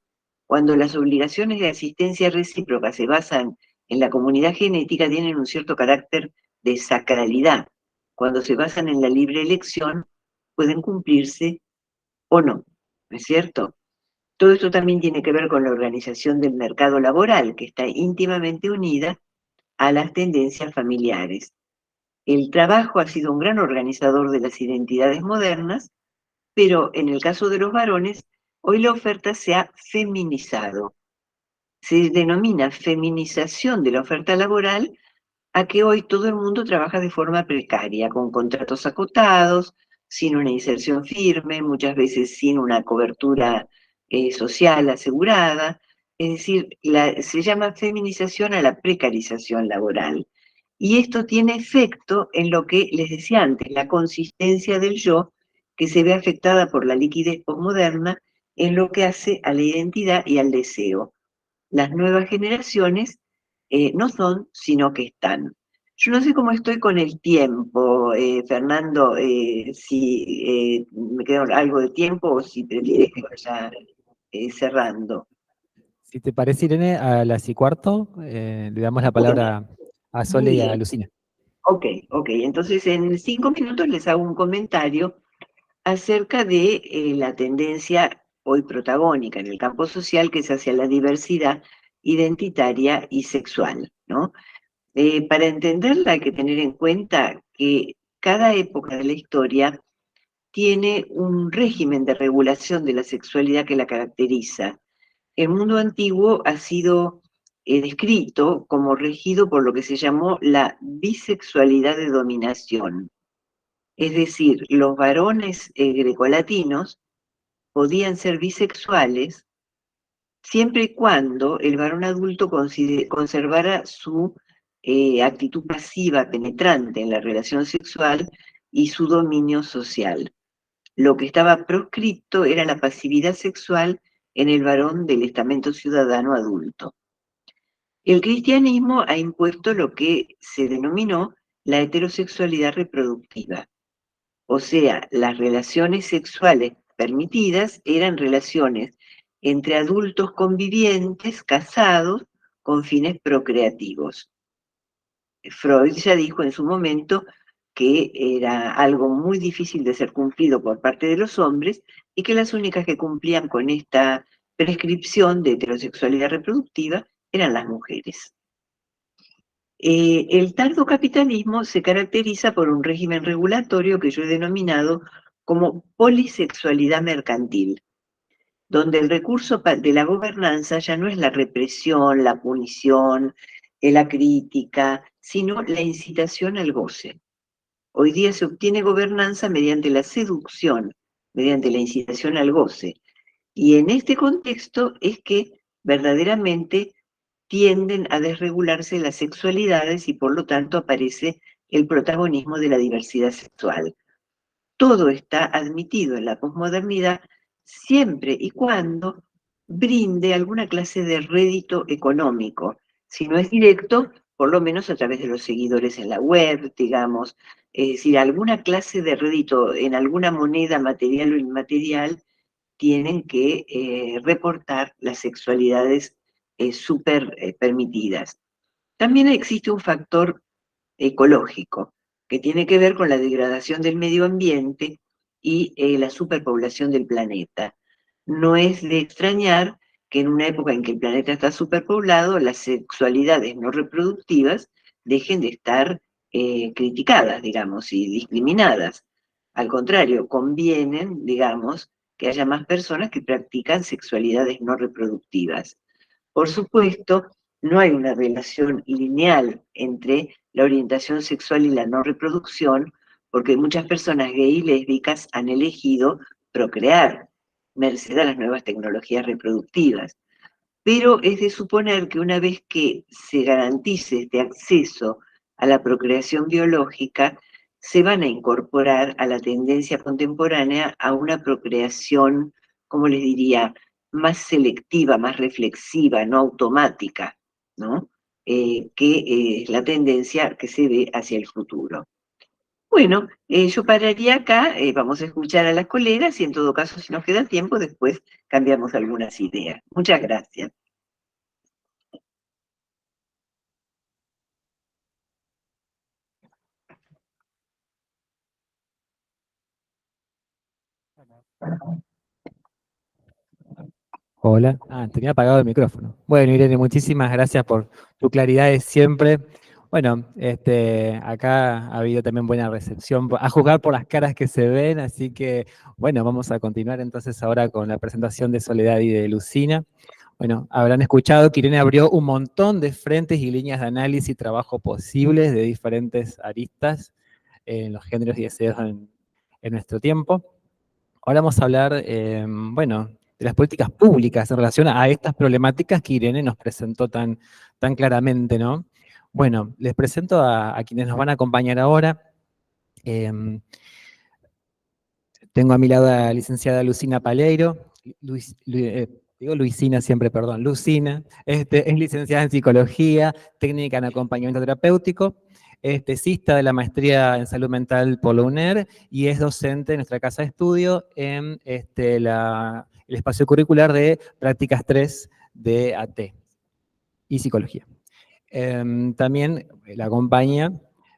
Cuando las obligaciones de asistencia recíproca se basan en la comunidad genética, tienen un cierto carácter de sacralidad. Cuando se basan en la libre elección, pueden cumplirse o no, ¿no es cierto? Todo esto también tiene que ver con la organización del mercado laboral, que está íntimamente unida a las tendencias familiares. El trabajo ha sido un gran organizador de las identidades modernas, pero en el caso de los varones, hoy la oferta se ha feminizado. Se denomina feminización de la oferta laboral a que hoy todo el mundo trabaja de forma precaria, con contratos acotados, sin una inserción firme, muchas veces sin una cobertura social asegurada. Es decir, se llama feminización a la precarización laboral. Y esto tiene efecto en lo que les decía antes, la consistencia del yo, que se ve afectada por la liquidez posmoderna en lo que hace a la identidad y al deseo. Las nuevas generaciones no son, sino que están. Yo no sé cómo estoy con el tiempo, Fernando, si me queda algo de tiempo o si prefieres que vaya cerrando.
Si te parece, Irene, a las y cuarto le damos la palabra a Sole y a Lucina.
Ok. Entonces en 5 minutos les hago un comentario acerca de la tendencia hoy protagónica en el campo social, que es hacia la diversidad identitaria y sexual, ¿no? Para entenderla hay que tener en cuenta que cada época de la historia tiene un régimen de regulación de la sexualidad que la caracteriza. El mundo antiguo ha sido descrito como regido por lo que se llamó la bisexualidad de dominación. Es decir, los varones grecolatinos podían ser bisexuales siempre y cuando el varón adulto conservara su actitud pasiva, penetrante en la relación sexual, y su dominio social. Lo que estaba proscripto era la pasividad sexual en el varón del estamento ciudadano adulto. El cristianismo ha impuesto lo que se denominó la heterosexualidad reproductiva. O sea, las relaciones sexuales permitidas eran relaciones entre adultos convivientes, casados, con fines procreativos. Freud ya dijo en su momento que era algo muy difícil de ser cumplido por parte de los hombres y que las únicas que cumplían con esta prescripción de heterosexualidad reproductiva eran las mujeres. El tardocapitalismo se caracteriza por un régimen regulatorio que yo he denominado como polisexualidad mercantil, donde el recurso de la gobernanza ya no es la represión, la punición, la crítica, sino la incitación al goce. Hoy día se obtiene gobernanza mediante la seducción, mediante la incitación al goce. Y en este contexto es que verdaderamente tienden a desregularse las sexualidades y por lo tanto aparece el protagonismo de la diversidad sexual. Todo está admitido en la posmodernidad siempre y cuando brinde alguna clase de rédito económico. Si no es directo, por lo menos a través de los seguidores en la web, digamos. Es decir, alguna clase de rédito en alguna moneda material o inmaterial tienen que reportar las sexualidades súper permitidas. También existe un factor ecológico que tiene que ver con la degradación del medio ambiente y la superpoblación del planeta. No es de extrañar que en una época en que el planeta está superpoblado, las sexualidades no reproductivas dejen de estar criticadas, digamos, y discriminadas. Al contrario, convienen, digamos, que haya más personas que practican sexualidades no reproductivas. Por supuesto, no hay una relación lineal entre la orientación sexual y la no reproducción, porque muchas personas gay y lésbicas han elegido procrear, merced a las nuevas tecnologías reproductivas. Pero es de suponer que una vez que se garantice este acceso a la procreación biológica, se van a incorporar a la tendencia contemporánea a una procreación, como les diría, más selectiva, más reflexiva, no automática, ¿no? Que es la tendencia que se ve hacia el futuro. Bueno, yo pararía acá, vamos a escuchar a las colegas y en todo caso, si nos queda tiempo, después cambiamos algunas ideas. Muchas gracias.
Hola. Tenía apagado el micrófono. Bueno, Irene, muchísimas gracias por tu claridad de siempre. Bueno, acá ha habido también buena recepción, a juzgar por las caras que se ven, así que, bueno, vamos a continuar entonces ahora con la presentación de Soledad y de Lucina. Bueno, habrán escuchado que Irene abrió un montón de frentes y líneas de análisis y trabajo posibles de diferentes aristas en los géneros y deseos en nuestro tiempo. Ahora vamos a hablar, bueno, de las políticas públicas en relación a estas problemáticas que Irene nos presentó tan claramente, ¿no? Bueno, les presento a quienes nos van a acompañar ahora. Tengo a mi lado a la licenciada Lucina Paleiro. Digo Luisina siempre, perdón. Lucina es licenciada en Psicología, técnica en acompañamiento terapéutico, es tesista de la maestría en Salud Mental por la UNER y es docente en nuestra casa de estudio en el espacio curricular de Prácticas 3 de AT y Psicología. También la acompaña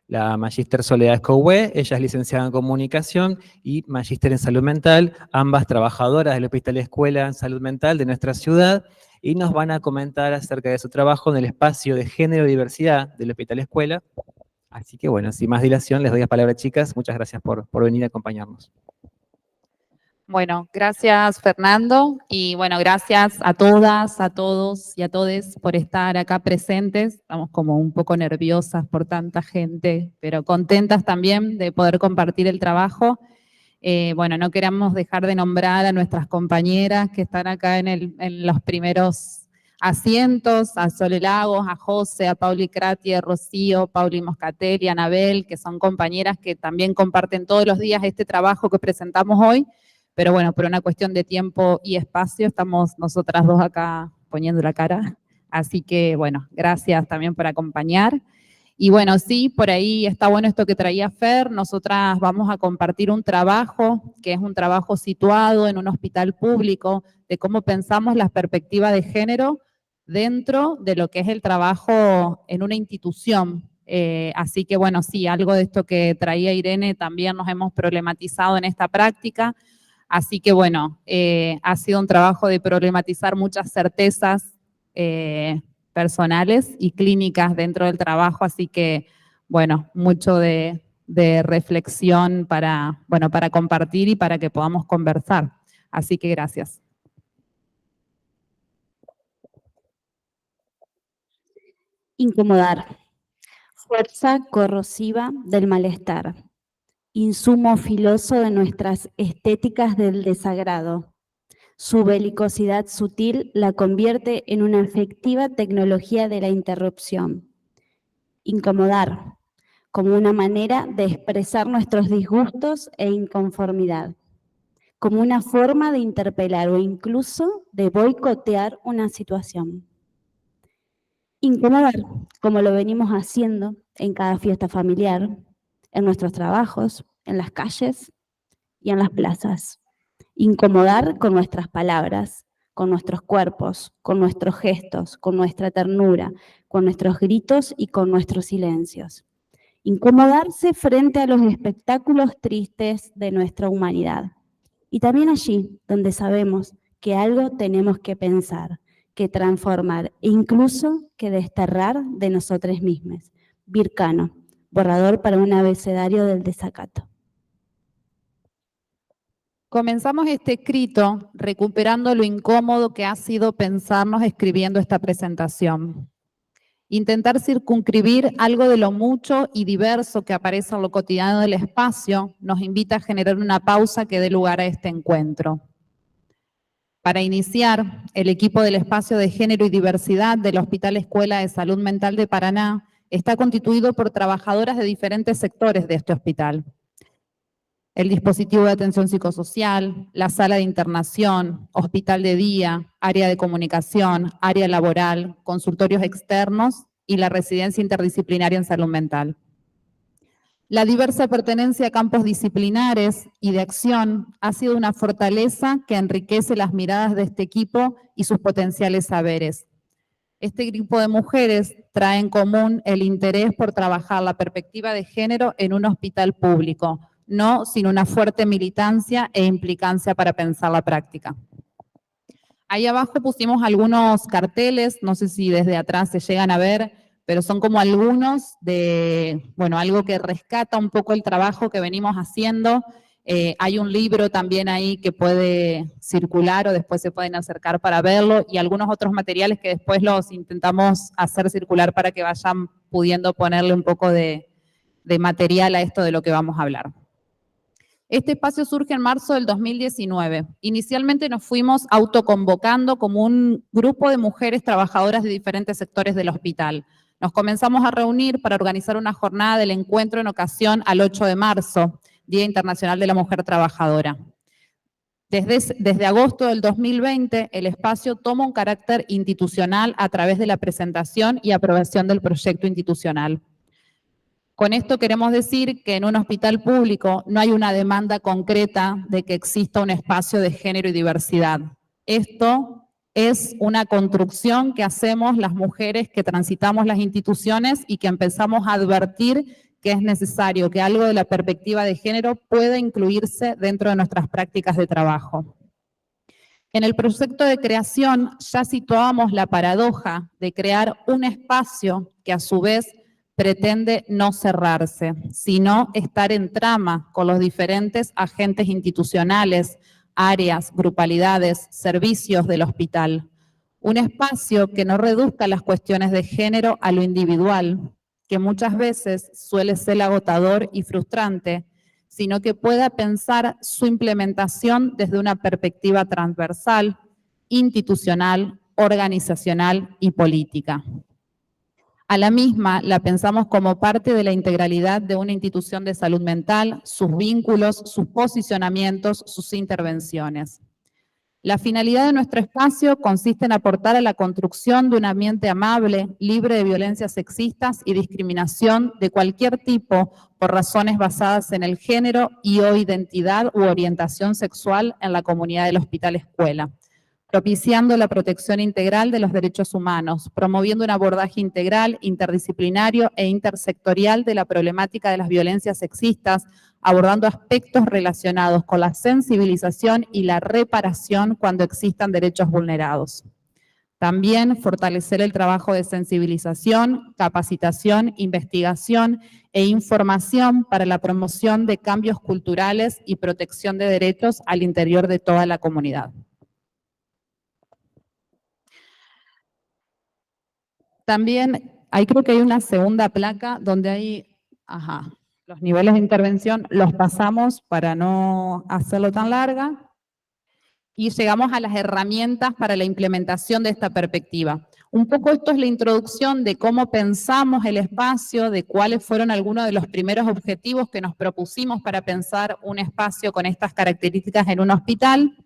la magíster Soledad Escoué, ella es licenciada en Comunicación y magíster en Salud Mental, ambas trabajadoras del Hospital Escuela en Salud Mental de nuestra ciudad, y nos van a comentar acerca de su trabajo en el espacio de género y diversidad del Hospital Escuela. Así que bueno, sin más dilación, les doy la palabra, chicas. Muchas gracias por venir a acompañarnos.
Bueno, gracias Fernando y bueno, gracias a todas, a todos y a todes por estar acá presentes. Estamos como un poco nerviosas por tanta gente, pero contentas también de poder compartir el trabajo. Bueno, no queremos dejar de nombrar a nuestras compañeras que están acá en los primeros asientos, a Sole Lagos, a José, a Pauli Crati, a Rocío, Pauli Moscatelli, a Anabel, que son compañeras que también comparten todos los días este trabajo que presentamos hoy, pero bueno, por una cuestión de tiempo y espacio estamos nosotras dos acá poniendo la cara. Así que bueno, gracias también por acompañar. Y bueno, sí, por ahí está bueno esto que traía Fer. Nosotras vamos a compartir un trabajo, que es un trabajo situado en un hospital público, de cómo pensamos la perspectiva de género dentro de lo que es el trabajo en una institución. Así que bueno, sí, algo de esto que traía Irene también nos hemos problematizado en esta práctica. Así que bueno, ha sido un trabajo de problematizar muchas certezas personales y clínicas dentro del trabajo, así que, bueno, mucho de reflexión para compartir y para que podamos conversar. Así que gracias.
Incomodar. Fuerza corrosiva del malestar. Insumo filoso de nuestras estéticas del desagrado. Su belicosidad sutil la convierte en una efectiva tecnología de la interrupción. Incomodar, como una manera de expresar nuestros disgustos e inconformidad, como una forma de interpelar o incluso de boicotear una situación. Incomodar, como lo venimos haciendo en cada fiesta familiar, en nuestros trabajos, en las calles y en las plazas. Incomodar con nuestras palabras, con nuestros cuerpos, con nuestros gestos, con nuestra ternura, con nuestros gritos y con nuestros silencios. Incomodarse frente a los espectáculos tristes de nuestra humanidad. Y también allí donde sabemos que algo tenemos que pensar, que transformar e incluso que desterrar de nosotros mismos. Vircano, borrador para un abecedario del desacato.
Comenzamos este escrito recuperando lo incómodo que ha sido pensarnos escribiendo esta presentación. Intentar circunscribir algo de lo mucho y diverso que aparece en lo cotidiano del espacio nos invita a generar una pausa que dé lugar a este encuentro. Para iniciar, el equipo del Espacio de Género y Diversidad del Hospital Escuela de Salud Mental de Paraná está constituido por trabajadoras de diferentes sectores de este hospital. El dispositivo de atención psicosocial, la sala de internación, hospital de día, área de comunicación, área laboral, consultorios externos y la residencia interdisciplinaria en salud mental. La diversa pertenencia a campos disciplinares y de acción ha sido una fortaleza que enriquece las miradas de este equipo y sus potenciales saberes. Este grupo de mujeres trae en común el interés por trabajar la perspectiva de género en un hospital público, no sin una fuerte militancia e implicancia para pensar la práctica. Ahí abajo pusimos algunos carteles, no sé si desde atrás se llegan a ver, pero son como algunos de, bueno, algo que rescata un poco el trabajo que venimos haciendo. Hay un libro también ahí que puede circular o después se pueden acercar para verlo y algunos otros materiales que después los intentamos hacer circular para que vayan pudiendo ponerle un poco de material a esto de lo que vamos a hablar. Este espacio surge en marzo del 2019. Inicialmente nos fuimos autoconvocando como un grupo de mujeres trabajadoras de diferentes sectores del hospital. Nos comenzamos a reunir para organizar una jornada del encuentro en ocasión al 8 de marzo, Día Internacional de la Mujer Trabajadora. Desde agosto del 2020, el espacio toma un carácter institucional a través de la presentación y aprobación del proyecto institucional. Con esto queremos decir que en un hospital público no hay una demanda concreta de que exista un espacio de género y diversidad. Esto es una construcción que hacemos las mujeres que transitamos las instituciones y que empezamos a advertir que es necesario que algo de la perspectiva de género pueda incluirse dentro de nuestras prácticas de trabajo. En el proyecto de creación ya situábamos la paradoja de crear un espacio que a su vez pretende no cerrarse, sino estar en trama con los diferentes agentes institucionales, áreas, grupalidades, servicios del hospital. Un espacio que no reduzca las cuestiones de género a lo individual, que muchas veces suele ser agotador y frustrante, sino que pueda pensar su implementación desde una perspectiva transversal, institucional, organizacional y política. A la misma la pensamos como parte de la integralidad de una institución de salud mental, sus vínculos, sus posicionamientos, sus intervenciones. La finalidad de nuestro espacio consiste en aportar a la construcción de un ambiente amable, libre de violencias sexistas y discriminación de cualquier tipo por razones basadas en el género y o identidad u orientación sexual en la comunidad del Hospital Escuela, propiciando la protección integral de los derechos humanos, promoviendo un abordaje integral, interdisciplinario e intersectorial de la problemática de las violencias sexistas, abordando aspectos relacionados con la sensibilización y la reparación cuando existan derechos vulnerados. También fortalecer el trabajo de sensibilización, capacitación, investigación e información para la promoción de cambios culturales y protección de derechos al interior de toda la comunidad. También creo que hay una segunda placa donde hay, los niveles de intervención, los pasamos para no hacerlo tan larga, y llegamos a las herramientas para la implementación de esta perspectiva. Un poco esto es la introducción de cómo pensamos el espacio, de cuáles fueron algunos de los primeros objetivos que nos propusimos para pensar un espacio con estas características en un hospital.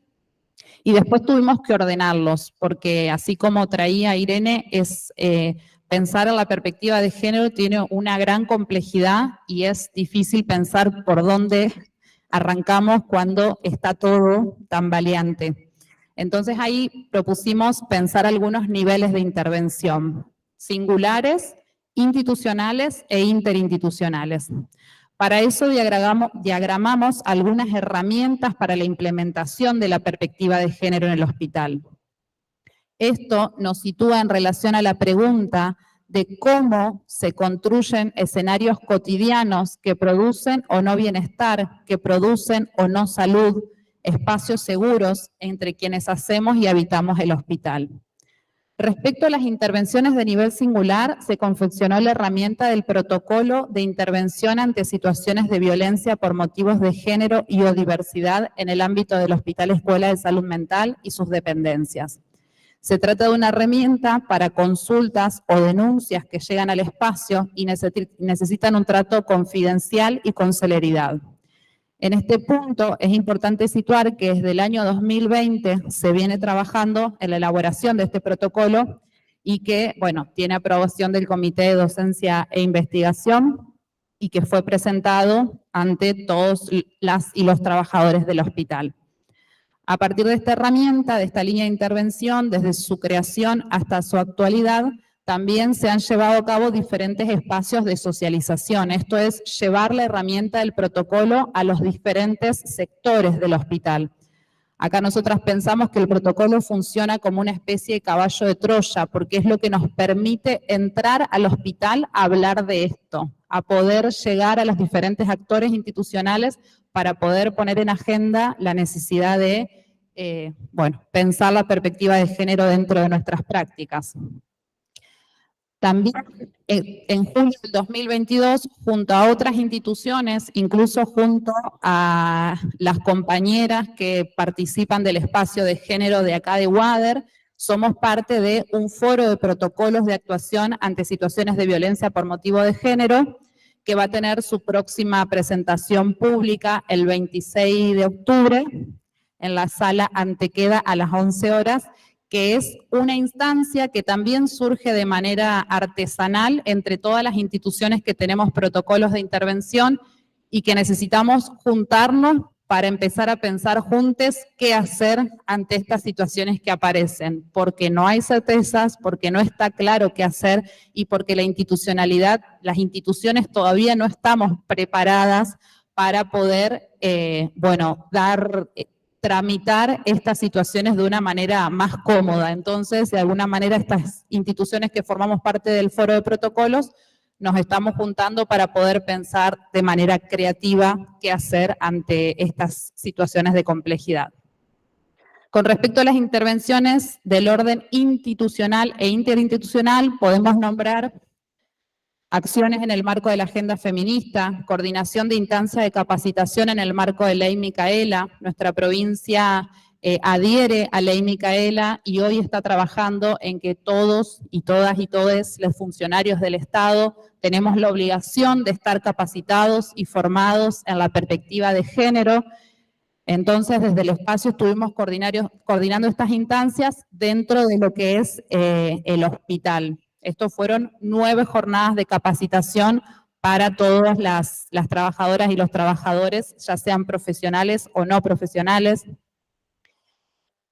Y después tuvimos que ordenarlos, porque así como traía Irene, pensar en la perspectiva de género tiene una gran complejidad y es difícil pensar por dónde arrancamos cuando está todo tan variante. Entonces ahí propusimos pensar algunos niveles de intervención, singulares, institucionales e interinstitucionales. Para eso diagramamos algunas herramientas para la implementación de la perspectiva de género en el hospital. Esto nos sitúa en relación a la pregunta de cómo se construyen escenarios cotidianos que producen o no bienestar, que producen o no salud, espacios seguros entre quienes hacemos y habitamos el hospital. Respecto a las intervenciones de nivel singular, se confeccionó la herramienta del protocolo de intervención ante situaciones de violencia por motivos de género y o diversidad en el ámbito del Hospital Escuela de Salud Mental y sus dependencias. Se trata de una herramienta para consultas o denuncias que llegan al espacio y necesitan un trato confidencial y con celeridad. En este punto es importante situar que desde el año 2020 se viene trabajando en la elaboración de este protocolo y que, bueno, tiene aprobación del Comité de Docencia e Investigación y que fue presentado ante todos las y los trabajadores del hospital. A partir de esta herramienta, de esta línea de intervención, desde su creación hasta su actualidad, también se han llevado a cabo diferentes espacios de socialización. Esto es llevar la herramienta del protocolo a los diferentes sectores del hospital. Acá nosotras pensamos que el protocolo funciona como una especie de caballo de Troya, porque es lo que nos permite entrar al hospital a hablar de esto, a poder llegar a los diferentes actores institucionales para poder poner en agenda la necesidad de pensar la perspectiva de género dentro de nuestras prácticas. También en junio del 2022, junto a otras instituciones, incluso junto a las compañeras que participan del espacio de género de acá de UADER, somos parte de un foro de protocolos de actuación ante situaciones de violencia por motivo de género, que va a tener su próxima presentación pública el 26 de octubre en la sala Antequera a las 11 horas, que es una instancia que también surge de manera artesanal entre todas las instituciones que tenemos protocolos de intervención y que necesitamos juntarnos para empezar a pensar juntos qué hacer ante estas situaciones que aparecen, porque no hay certezas, porque no está claro qué hacer y porque la institucionalidad, las instituciones todavía no estamos preparadas para poder, tramitar estas situaciones de una manera más cómoda. Entonces, de alguna manera, estas instituciones que formamos parte del foro de protocolos, nos estamos juntando para poder pensar de manera creativa qué hacer ante estas situaciones de complejidad. Con respecto a las intervenciones del orden institucional e interinstitucional, podemos nombrar acciones en el marco de la agenda feminista, coordinación de instancia de capacitación en el marco de Ley Micaela. Nuestra provincia adhiere a Ley Micaela y hoy está trabajando en que todos y todas y todos los funcionarios del Estado tenemos la obligación de estar capacitados y formados en la perspectiva de género. Entonces, desde el espacio estuvimos coordinando estas instancias dentro de lo que es el hospital. Estos fueron 9 jornadas de capacitación para todas las trabajadoras y los trabajadores, ya sean profesionales o no profesionales.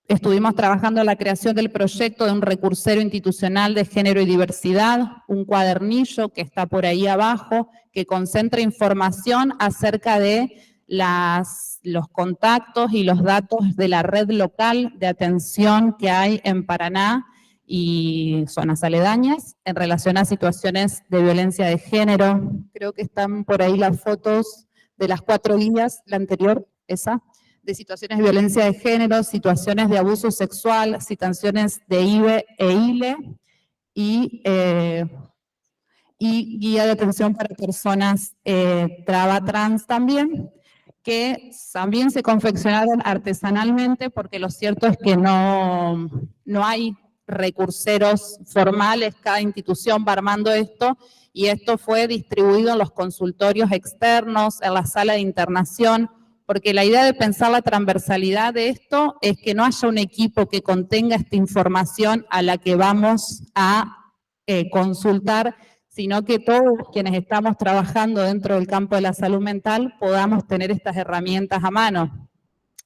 Estuvimos trabajando en la creación del proyecto de un recursero institucional de género y diversidad, un cuadernillo que está por ahí abajo, que concentra información acerca de los contactos y los datos de la red local de atención que hay en Paraná y zonas aledañas en relación a situaciones de violencia de género. Creo que están por ahí las fotos de las 4 guías, la anterior, esa, de situaciones de violencia de género, situaciones de abuso sexual, situaciones de IVE e ILE y guía de atención para personas trans también, que también se confeccionaron artesanalmente porque lo cierto es que no hay recurseros formales, cada institución va armando esto y esto fue distribuido en los consultorios externos, en la sala de internación, porque la idea de pensar la transversalidad de esto es que no haya un equipo que contenga esta información a la que vamos a consultar, sino que todos quienes estamos trabajando dentro del campo de la salud mental podamos tener estas herramientas a mano.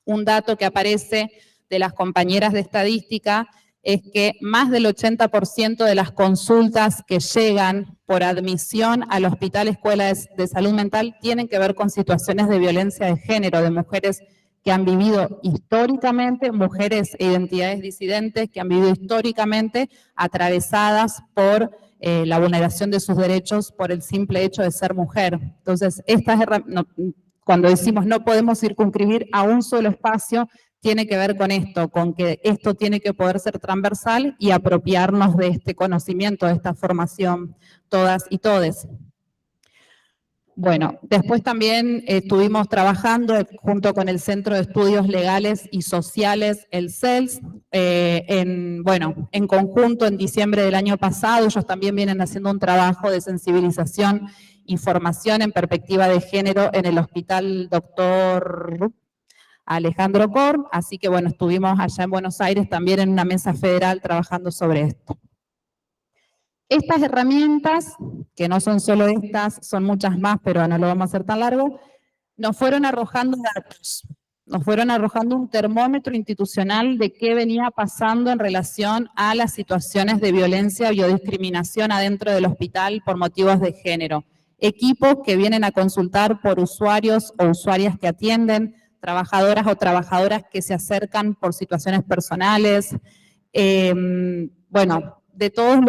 Un dato que aparece de las compañeras de estadística es que más del 80% de las consultas que llegan por admisión al Hospital Escuela de Salud Mental tienen que ver con situaciones de violencia de género, de mujeres que han vivido históricamente, mujeres e identidades disidentes que han vivido históricamente atravesadas por la vulneración de sus derechos por el simple hecho de ser mujer. Entonces, cuando decimos no podemos circunscribir a un solo espacio, tiene que ver con esto, con que esto tiene que poder ser transversal y apropiarnos de este conocimiento, de esta formación, todas y todes. Bueno, después también estuvimos trabajando junto con el Centro de Estudios Legales y Sociales, el CELS, en conjunto en diciembre del año pasado. Ellos también vienen haciendo un trabajo de sensibilización y formación en perspectiva de género en el Hospital Dr. Alejandro Korn, así que bueno, estuvimos allá en Buenos Aires también en una mesa federal trabajando sobre esto. Estas herramientas, que no son solo estas, son muchas más, pero no lo vamos a hacer tan largo, nos fueron arrojando datos, nos fueron arrojando un termómetro institucional de qué venía pasando en relación a las situaciones de violencia y discriminación adentro del hospital por motivos de género. Equipos que vienen a consultar por usuarios o usuarias que atienden, trabajadoras o trabajadoras que se acercan por situaciones personales, de todas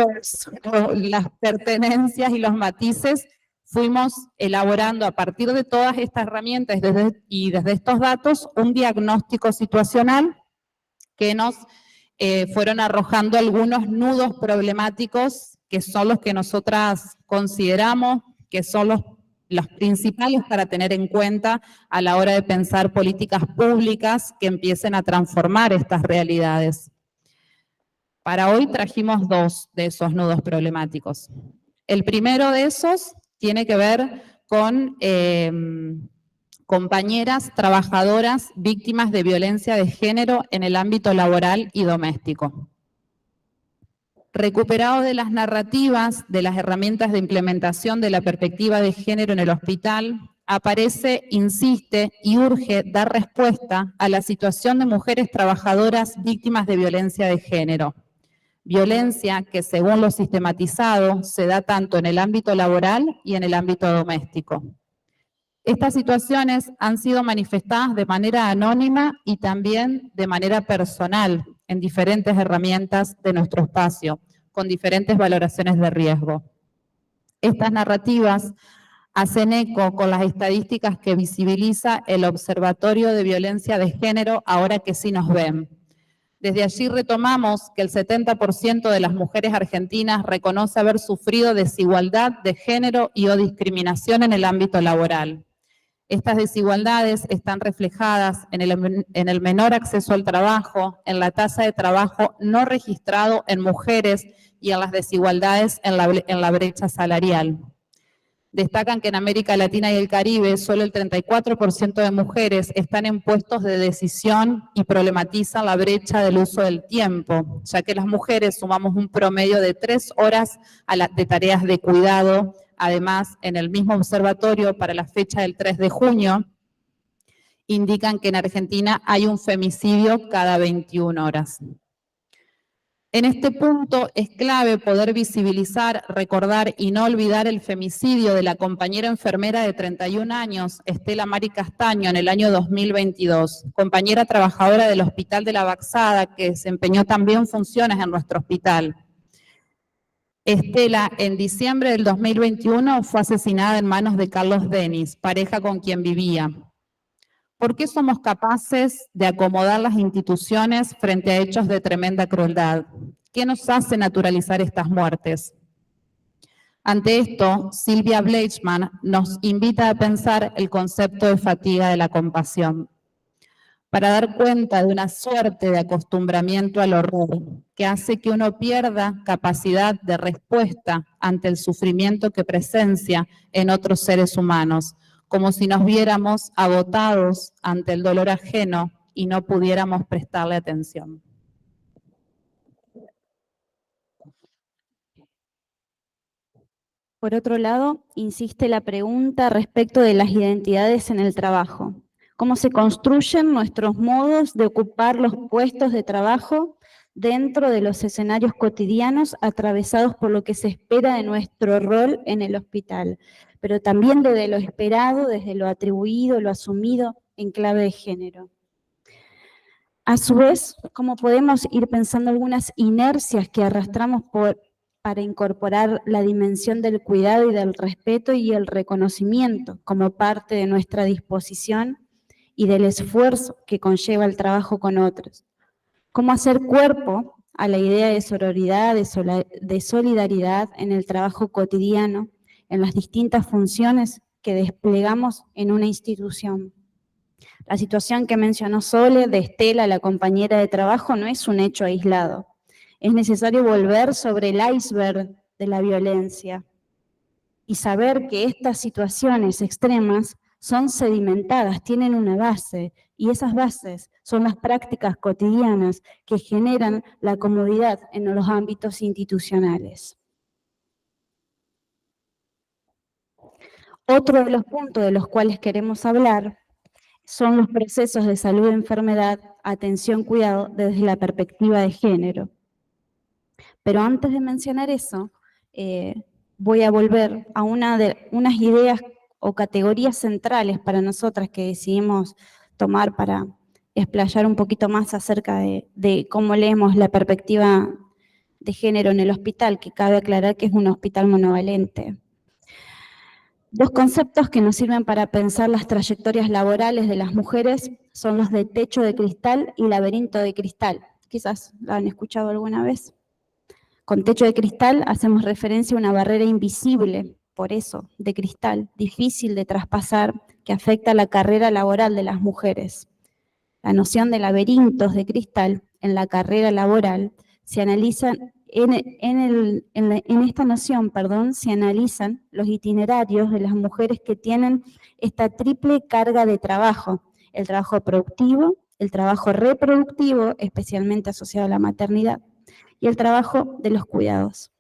las pertenencias y los matices, fuimos elaborando a partir de todas estas herramientas y desde estos datos un diagnóstico situacional que nos fueron arrojando algunos nudos problemáticos que son los que nosotras consideramos que son los principales para tener en cuenta a la hora de pensar políticas públicas que empiecen a transformar estas realidades. Para hoy trajimos 2 de esos nudos problemáticos. El primero de esos tiene que ver con compañeras trabajadoras víctimas de violencia de género en el ámbito laboral y doméstico. Recuperado de las narrativas, de las herramientas de implementación de la perspectiva de género en el hospital, aparece, insiste y urge dar respuesta a la situación de mujeres trabajadoras víctimas de violencia de género. Violencia que, según lo sistematizado, se da tanto en el ámbito laboral y en el ámbito doméstico. Estas situaciones han sido manifestadas de manera anónima y también de manera personal en diferentes herramientas de nuestro espacio, con diferentes valoraciones de riesgo. Estas narrativas hacen eco con las estadísticas que visibiliza el Observatorio de Violencia de Género, Ahora que sí nos ven. Desde allí retomamos que el 70% de las mujeres argentinas reconoce haber sufrido desigualdad de género y o discriminación en el ámbito laboral. Estas desigualdades están reflejadas en el menor acceso al trabajo, en la tasa de trabajo no registrado en mujeres y en las desigualdades en la brecha salarial. Destacan que en América Latina y el Caribe solo el 34% de mujeres están en puestos de decisión y problematizan la brecha del uso del tiempo, ya que las mujeres sumamos un promedio de 3 horas de tareas de cuidado. Además, en el mismo observatorio, para la fecha del 3 de junio, indican que en Argentina hay un femicidio cada 21 horas. En este punto es clave poder visibilizar, recordar y no olvidar el femicidio de la compañera enfermera de 31 años, Estela Mari Castaño, en el año 2022, compañera trabajadora del Hospital de la Baxada, que desempeñó también funciones en nuestro hospital. Estela, en diciembre del 2021, fue asesinada en manos de Carlos Denis, pareja con quien vivía. ¿Por qué somos capaces de acomodar las instituciones frente a hechos de tremenda crueldad? ¿Qué nos hace naturalizar estas muertes? Ante esto, Silvia Bleichmann nos invita a pensar el concepto de fatiga de la compasión, para dar cuenta de una suerte de acostumbramiento al horror que hace que uno pierda capacidad de respuesta ante el sufrimiento que presencia en otros seres humanos, como si nos viéramos agotados ante el dolor ajeno y no pudiéramos prestarle atención.
Por otro lado, insiste la pregunta respecto de las identidades en el trabajo. ¿Cómo se construyen nuestros modos de ocupar los puestos de trabajo dentro de los escenarios cotidianos atravesados por lo que se espera de nuestro rol en el hospital? Pero también desde lo esperado, desde lo atribuido, lo asumido en clave de género. A su vez, ¿cómo podemos ir pensando algunas inercias que arrastramos para incorporar la dimensión del cuidado y del respeto y el reconocimiento como parte de nuestra disposición y del esfuerzo que conlleva el trabajo con otros? ¿Cómo hacer cuerpo a la idea de sororidad, de solidaridad en el trabajo cotidiano, en las distintas funciones que desplegamos en una institución? La situación que mencionó Sole de Estela, la compañera de trabajo, no es un hecho aislado. Es necesario volver sobre el iceberg de la violencia y saber que estas situaciones extremas son sedimentadas, tienen una base, y esas bases son las prácticas cotidianas que generan la comodidad en los ámbitos institucionales. Otro de los puntos de los cuales queremos hablar son los procesos de salud, enfermedad, atención, cuidado desde la perspectiva de género. Pero antes de mencionar eso, voy a volver a unas ideas o categorías centrales para nosotras que decidimos tomar para explayar un poquito más acerca de cómo leemos la perspectiva de género en el hospital, que cabe aclarar que es un hospital monovalente. Dos conceptos que nos sirven para pensar las trayectorias laborales de las mujeres son los de techo de cristal y laberinto de cristal. Quizás lo han escuchado alguna vez. Con techo de cristal hacemos referencia a una barrera invisible, por eso, de cristal, difícil de traspasar, que afecta la carrera laboral de las mujeres. La noción de laberintos de cristal en la carrera laboral se analizan en esta noción, se analizan los itinerarios de las mujeres que tienen esta triple carga de trabajo: el trabajo productivo, el trabajo reproductivo, especialmente asociado a la maternidad, y el trabajo de los cuidados.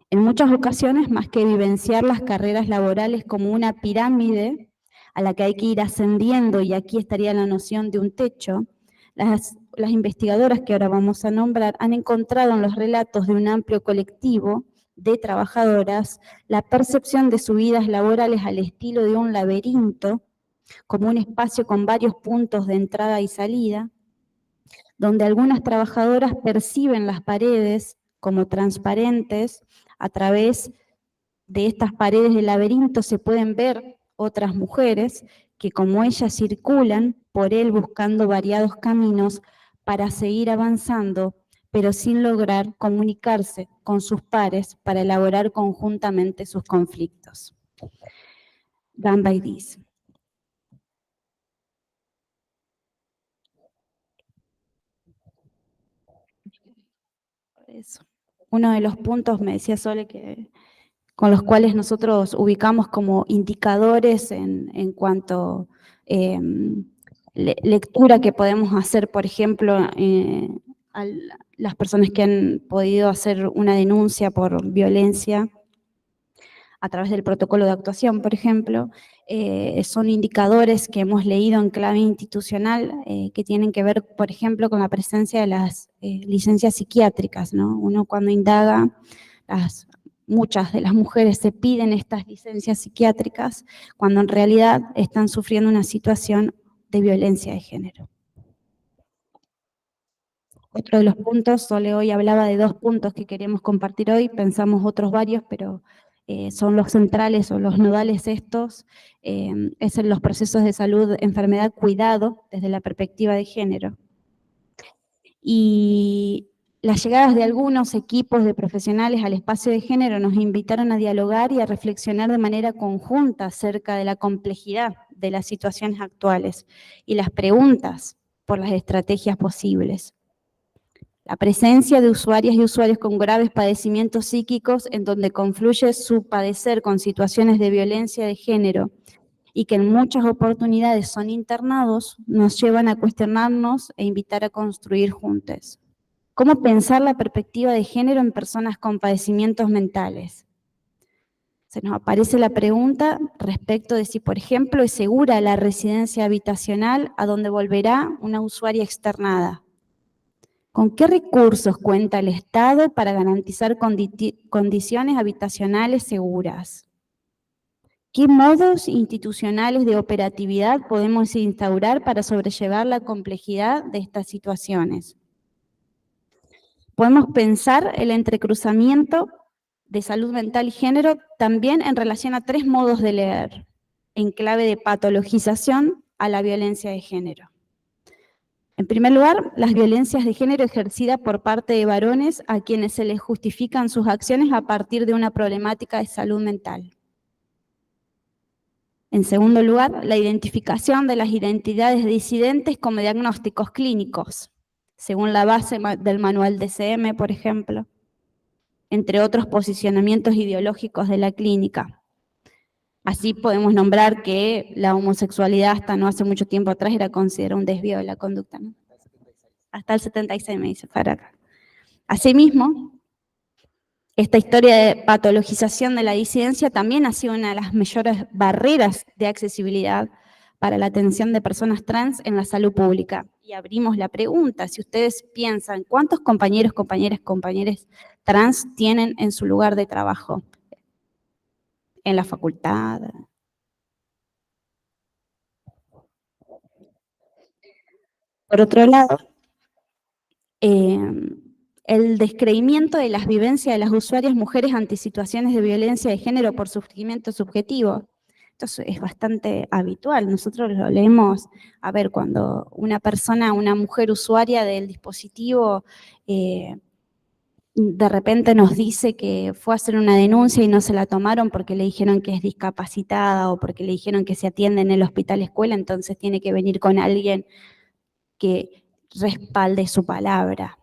En muchas ocasiones, más que vivenciar las carreras laborales como una pirámide a la que hay que ir ascendiendo, y aquí estaría la noción de un techo, las investigadoras que ahora vamos a nombrar han encontrado en los relatos de un amplio colectivo de trabajadoras la percepción de sus vidas laborales al estilo de un laberinto, como un espacio con varios puntos de entrada y salida, donde algunas trabajadoras perciben las paredes como transparentes. A través de estas paredes del laberinto se pueden ver otras mujeres que, como ellas, circulan por él buscando variados caminos para seguir avanzando, pero sin lograr comunicarse con sus pares para elaborar conjuntamente sus conflictos. Gamba y dice: es uno de los puntos, me decía Sole, con los cuales nosotros ubicamos como indicadores en cuanto lectura que podemos hacer, por ejemplo, a las personas que han podido hacer una denuncia por violencia a través del protocolo de actuación, por ejemplo, son indicadores que hemos leído en clave institucional que tienen que ver, por ejemplo, con la presencia de las licencias psiquiátricas, ¿no? Uno cuando indaga, muchas de las mujeres se piden estas licencias psiquiátricas cuando en realidad están sufriendo una situación de violencia de género. Otro de los puntos, Sole hoy hablaba de 2 puntos que queremos compartir hoy, pensamos otros varios, pero son los centrales o los nodales estos, es en los procesos de salud, enfermedad, cuidado, desde la perspectiva de género. Y las llegadas de algunos equipos de profesionales al espacio de género nos invitaron a dialogar y a reflexionar de manera conjunta acerca de la complejidad de las situaciones actuales y las preguntas por las estrategias posibles. La presencia de usuarias y usuarios con graves padecimientos psíquicos en donde confluye su padecer con situaciones de violencia de género y que en muchas oportunidades son internados, nos llevan a cuestionarnos e invitar a construir juntos. ¿Cómo pensar la perspectiva de género en personas con padecimientos mentales? Se nos aparece la pregunta respecto de si, por ejemplo, es segura la residencia habitacional a donde volverá una usuaria externada. ¿Con qué recursos cuenta el Estado para garantizar condiciones habitacionales seguras? ¿Qué modos institucionales de operatividad podemos instaurar para sobrellevar la complejidad de estas situaciones? Podemos pensar el entrecruzamiento de salud mental y género también en relación a 3 modos de leer, en clave de patologización a la violencia de género. En primer lugar, las violencias de género ejercidas por parte de varones a quienes se les justifican sus acciones a partir de una problemática de salud mental. En segundo lugar, la identificación de las identidades disidentes como diagnósticos clínicos, según la base del manual DSM, por ejemplo, entre otros posicionamientos ideológicos de la clínica. Así podemos nombrar que la homosexualidad hasta no hace mucho tiempo atrás era considerada un desvío de la conducta, ¿no? Hasta el 76 me dice para acá. Asimismo, esta historia de patologización de la disidencia también ha sido una de las mayores barreras de accesibilidad para la atención de personas trans en la salud pública. Y abrimos la pregunta, si ustedes piensan, ¿cuántos compañeros trans tienen en su lugar de trabajo? En la facultad. Por otro lado, el descreimiento de las vivencias de las usuarias mujeres ante situaciones de violencia de género por sufrimiento subjetivo. Esto es bastante habitual, nosotros lo leemos, a ver, cuando una persona, una mujer usuaria del dispositivo, de repente nos dice que fue a hacer una denuncia y no se la tomaron porque le dijeron que es discapacitada o porque le dijeron que se atiende en el hospital escuela, entonces tiene que venir con alguien que respalde su palabra.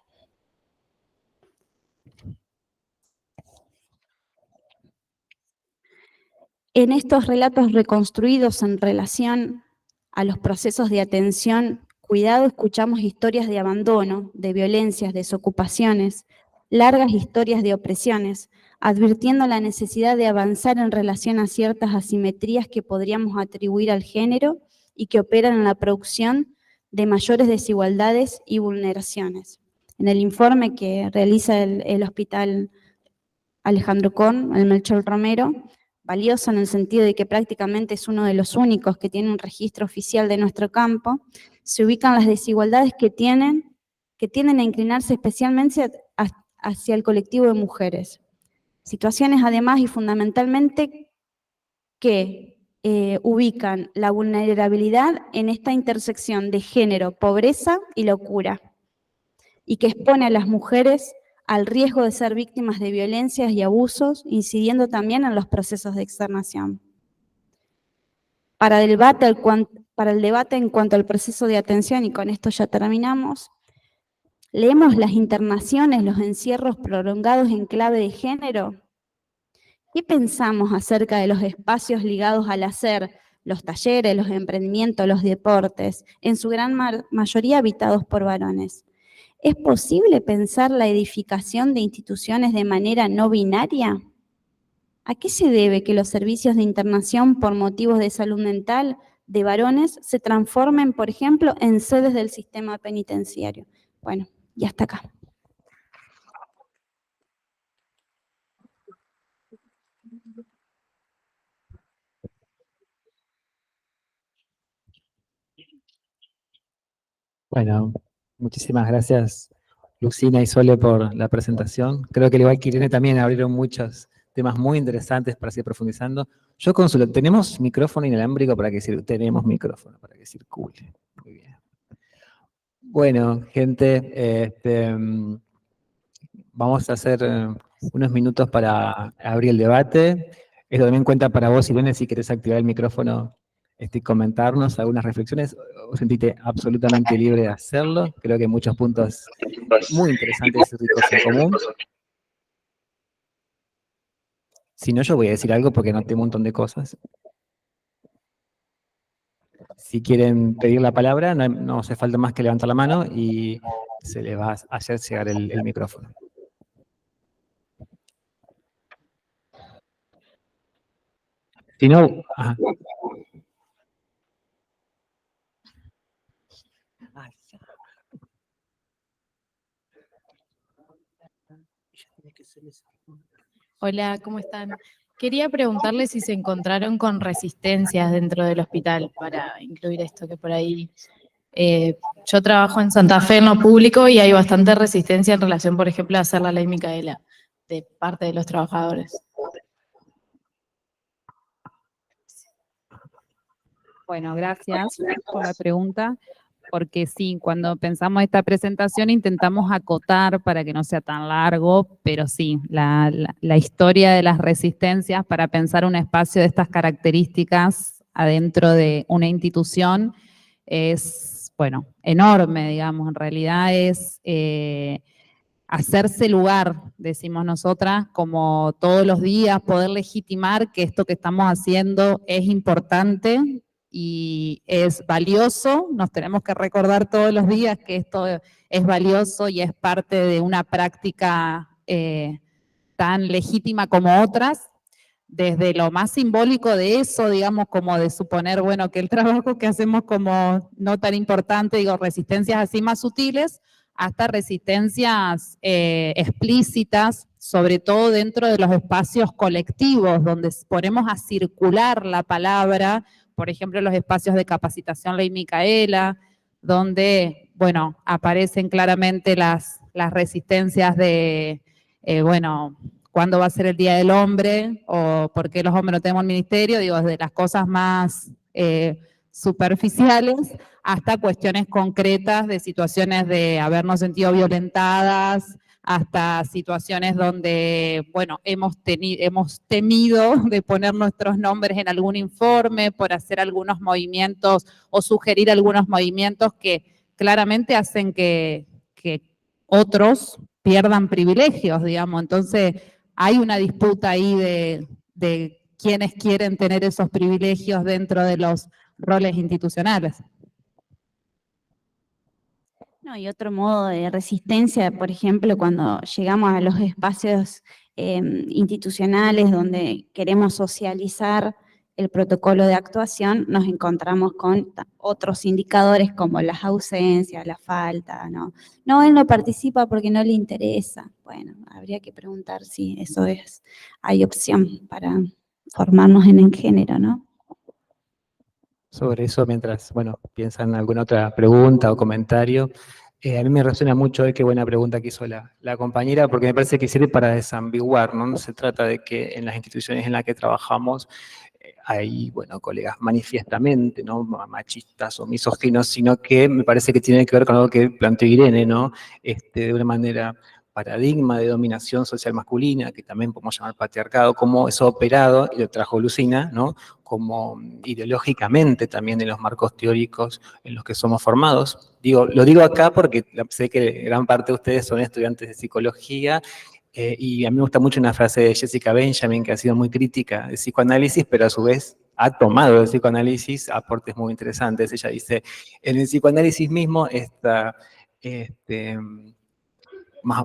En estos relatos reconstruidos en relación a los procesos de atención, cuidado, escuchamos historias de abandono, de violencias, desocupaciones, largas historias de opresiones, advirtiendo la necesidad de avanzar en relación a ciertas asimetrías que podríamos atribuir al género y que operan en la producción de mayores desigualdades y vulneraciones. En el informe que realiza el Hospital Alejandro Korn, el Melchor Romero, valioso en el sentido de que prácticamente es uno de los únicos que tiene un registro oficial de nuestro campo, se ubican las desigualdades que tienden a inclinarse especialmente hacia el colectivo de mujeres. Situaciones además y fundamentalmente que ubican la vulnerabilidad en esta intersección de género, pobreza y locura, y que expone a las mujeres al riesgo de ser víctimas de violencias y abusos, incidiendo también en los procesos de externación. Para el debate en cuanto al proceso de atención, y con esto ya terminamos, ¿Leemos las internaciones, los encierros prolongados en clave de género? ¿Qué pensamos acerca de los espacios ligados al hacer, los talleres, los emprendimientos, los deportes, en su gran mayoría habitados por varones? ¿Es posible pensar la edificación de instituciones de manera no binaria? ¿A qué se debe que los servicios de internación por motivos de salud mental de varones se transformen, por ejemplo, en sedes del sistema penitenciario? Bueno, y hasta acá.
Bueno, muchísimas gracias, Lucina y Sole, por la presentación. Creo que al igual que Irene también abrieron muchos temas muy interesantes para seguir profundizando. Yo consulto, ¿tenemos micrófono inalámbrico para que circule? Tenemos micrófono para que circule. Muy bien. Bueno, gente, vamos a hacer unos minutos para abrir el debate. Esto también cuenta para vos, Irene, si querés activar el micrófono y comentarnos algunas reflexiones, o sentite absolutamente libre de hacerlo. Creo que hay muchos puntos muy interesantes y ricos en común. Si no, yo voy a decir algo porque noté un montón de cosas. Si quieren pedir la palabra, no hace falta más que levantar la mano y se les va a hacer llegar el micrófono. Si no, ajá.
Hola, ¿cómo están? Quería preguntarles si se encontraron con resistencias dentro del hospital para incluir esto que por ahí. Yo trabajo en Santa Fe en lo público y hay bastante resistencia en relación, por ejemplo, a hacer la ley Micaela de parte de los trabajadores.
Bueno, gracias por la pregunta, porque sí, cuando pensamos esta presentación intentamos acotar para que no sea tan largo, pero sí, la historia de las resistencias para pensar un espacio de estas características adentro de una institución es, bueno, enorme, digamos, en realidad es hacerse lugar, decimos nosotras, como todos los días poder legitimar que esto que estamos haciendo es importante y es valioso. Nos tenemos que recordar todos los días que esto es valioso y es parte de una práctica tan legítima como otras, desde lo más simbólico de eso, digamos, como de suponer, bueno, que el trabajo que hacemos como no tan importante, digo, resistencias así más sutiles, hasta resistencias explícitas, sobre todo dentro de los espacios colectivos, donde ponemos a circular la palabra, por ejemplo, los espacios de capacitación Ley Micaela, donde, bueno, aparecen claramente las resistencias de, bueno, ¿cuándo va a ser el Día del Hombre? ¿O por qué los hombres no tenemos ministerio? Digo, desde las cosas más superficiales hasta cuestiones concretas de situaciones de habernos sentido violentadas, hasta situaciones donde, bueno, hemos temido de poner nuestros nombres en algún informe por hacer algunos movimientos o sugerir algunos movimientos que claramente hacen que otros pierdan privilegios, digamos. Entonces, hay una disputa ahí de quienes quieren tener esos privilegios dentro de los roles institucionales.
No, y otro modo de resistencia, por ejemplo, cuando llegamos a los espacios institucionales donde queremos socializar el protocolo de actuación, nos encontramos con otros indicadores como las ausencias, la falta, ¿no? No, él no participa porque no le interesa. Bueno, habría que preguntar si eso es, hay opción para formarnos en el género, ¿no?
Sobre eso, mientras, bueno, piensan en alguna otra pregunta o comentario, a mí me resuena mucho, qué buena pregunta que hizo la compañera, porque me parece que sirve para desambiguar, ¿no? No se trata de que en las instituciones en las que trabajamos hay, bueno, colegas manifiestamente, ¿no?, machistas o misóginos, sino que me parece que tiene que ver con algo que planteó Irene, ¿no?, de una manera paradigma de dominación social masculina, que también podemos llamar patriarcado, cómo eso ha operado, y lo trajo Lucina, ¿no? Como ideológicamente también en los marcos teóricos en los que somos formados. Lo digo acá porque sé que gran parte de ustedes son estudiantes de psicología, y a mí me gusta mucho una frase de Jessica Benjamin, que ha sido muy crítica del psicoanálisis, pero a su vez ha tomado del psicoanálisis aportes muy interesantes. Ella dice, en el psicoanálisis mismo está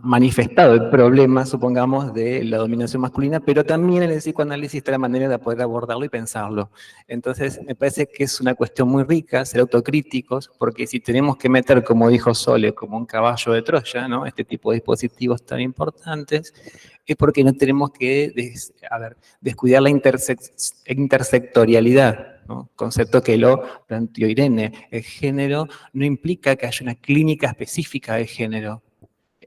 manifestado el problema, supongamos, de la dominación masculina, pero también en el psicoanálisis está la manera de poder abordarlo y pensarlo. Entonces, me parece que es una cuestión muy rica ser autocríticos, porque si tenemos que meter, como dijo Sole, como un caballo de Troya, ¿no? Este tipo de dispositivos tan importantes, es porque no tenemos que descuidar la intersectorialidad, ¿no? Concepto que lo planteó Irene. El género no implica que haya una clínica específica de género.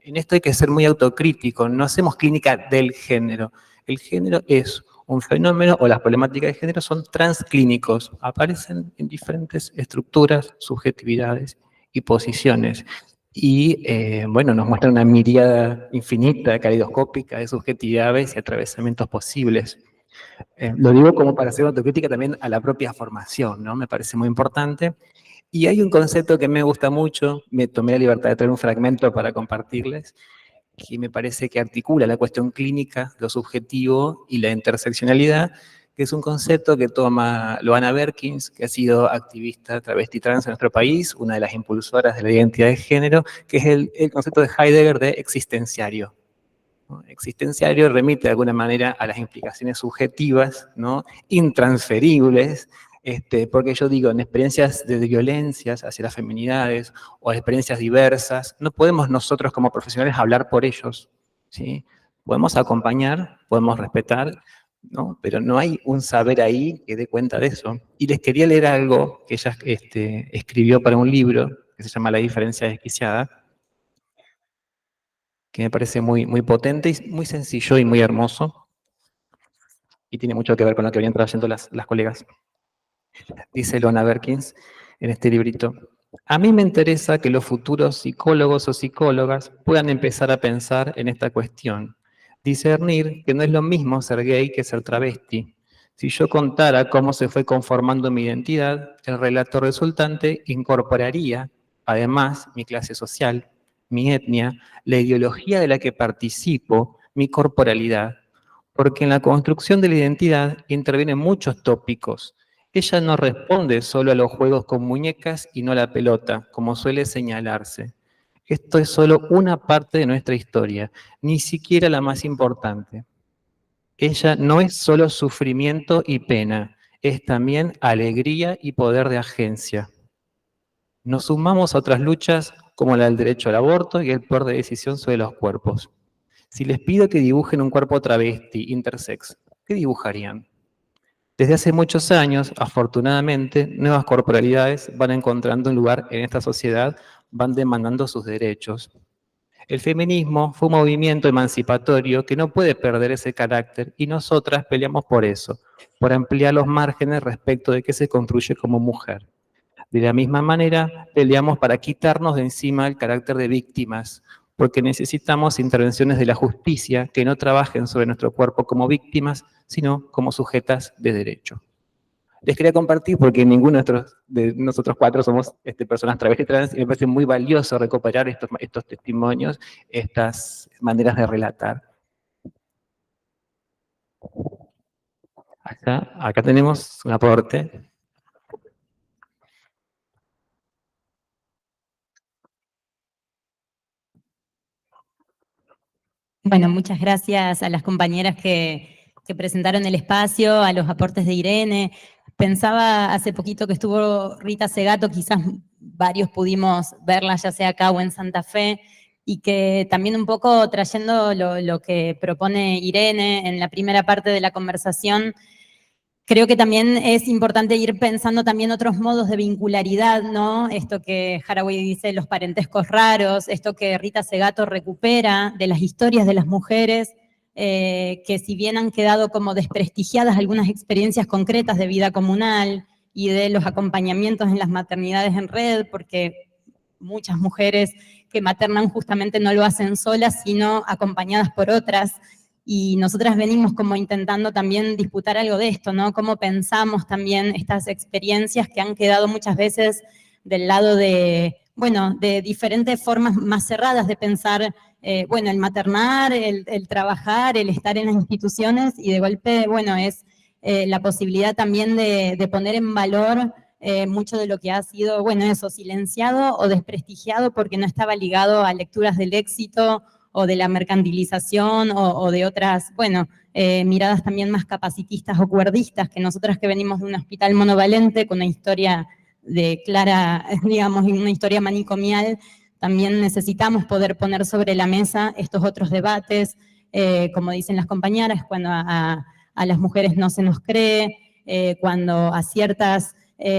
En esto hay que ser muy autocrítico, no hacemos clínica del género. El género es un fenómeno, o las problemáticas de género son transclínicos, aparecen en diferentes estructuras, subjetividades y posiciones. Y bueno, nos muestra una miríada infinita, caleidoscópica de subjetividades y atravesamientos posibles. Lo digo como para hacer autocrítica también a la propia formación, ¿no? Me parece muy importante. Y hay un concepto que me gusta mucho, me tomé la libertad de traer un fragmento para compartirles, que me parece que articula la cuestión clínica, lo subjetivo y la interseccionalidad, que es un concepto que toma Loana Berkins, que ha sido activista travesti trans en nuestro país, una de las impulsoras de la identidad de género, que es el concepto de Heidegger de existenciario. Existenciario remite de alguna manera a las implicaciones subjetivas, ¿no? Intransferibles, porque yo digo, en experiencias de violencias hacia las feminidades o experiencias diversas, no podemos nosotros como profesionales hablar por ellos, ¿sí? Podemos acompañar, podemos respetar, ¿no? Pero no hay un saber ahí que dé cuenta de eso. Y les quería leer algo que ella escribió para un libro que se llama La diferencia desquiciada, que me parece muy, muy potente y muy sencillo y muy hermoso, y tiene mucho que ver con lo que venían trayendo las colegas. Dice Loana Berkins en este librito: a mí me interesa que los futuros psicólogos o psicólogas puedan empezar a pensar en esta cuestión, discernir que no es lo mismo ser gay que ser travesti. Si yo contara cómo se fue conformando mi identidad, el relato resultante incorporaría, además, mi clase social, mi etnia, la ideología de la que participo, mi corporalidad, porque en la construcción de la identidad intervienen muchos tópicos. Ella no responde solo a los juegos con muñecas y no a la pelota, como suele señalarse. Esto es solo una parte de nuestra historia, ni siquiera la más importante. Ella no es solo sufrimiento y pena, es también alegría y poder de agencia. Nos sumamos a otras luchas como la del derecho al aborto y el poder de decisión sobre los cuerpos. Si les pido que dibujen un cuerpo travesti, intersex, ¿qué dibujarían? Desde hace muchos años, afortunadamente, nuevas corporalidades van encontrando un lugar en esta sociedad, van demandando sus derechos. El feminismo fue un movimiento emancipatorio que no puede perder ese carácter y nosotras peleamos por eso, por ampliar los márgenes respecto de qué se construye como mujer. De la misma manera, peleamos para quitarnos de encima el carácter de víctimas, porque necesitamos intervenciones de la justicia que no trabajen sobre nuestro cuerpo como víctimas, sino como sujetas de derecho. Les quería compartir porque ninguno de nosotros cuatro somos personas travesti trans y me parece muy valioso recuperar estos testimonios, estas maneras de relatar. Acá tenemos un aporte.
Bueno, muchas gracias a las compañeras que presentaron el espacio, a los aportes de Irene. Pensaba hace poquito que estuvo Rita Segato, quizás varios pudimos verla ya sea acá o en Santa Fe, y que también un poco trayendo lo que propone Irene en la primera parte de la conversación, creo que también es importante ir pensando también otros modos de vincularidad, ¿no? Esto que Haraway dice, los parentescos raros, esto que Rita Segato recupera de las historias de las mujeres, que si bien han quedado como desprestigiadas algunas experiencias concretas de vida comunal y de los acompañamientos en las maternidades en red, porque muchas mujeres que maternan justamente no lo hacen solas, sino acompañadas por otras. Y nosotras venimos como intentando también disputar algo de esto, ¿no? Cómo pensamos también estas experiencias que han quedado muchas veces del lado de, bueno, de diferentes formas más cerradas de pensar, bueno, el maternar, el trabajar, el estar en las instituciones, y de golpe, bueno, es la posibilidad también de poner en valor mucho de lo que ha sido, bueno, eso, silenciado o desprestigiado porque no estaba ligado a lecturas del éxito o de la mercantilización o de otras, bueno, miradas también más capacitistas o cuerdistas, que nosotras que venimos de un hospital monovalente con una historia de clara, digamos, una historia manicomial, también necesitamos poder poner sobre la mesa estos otros debates, como dicen las compañeras, cuando a las mujeres no se nos cree, cuando a ciertas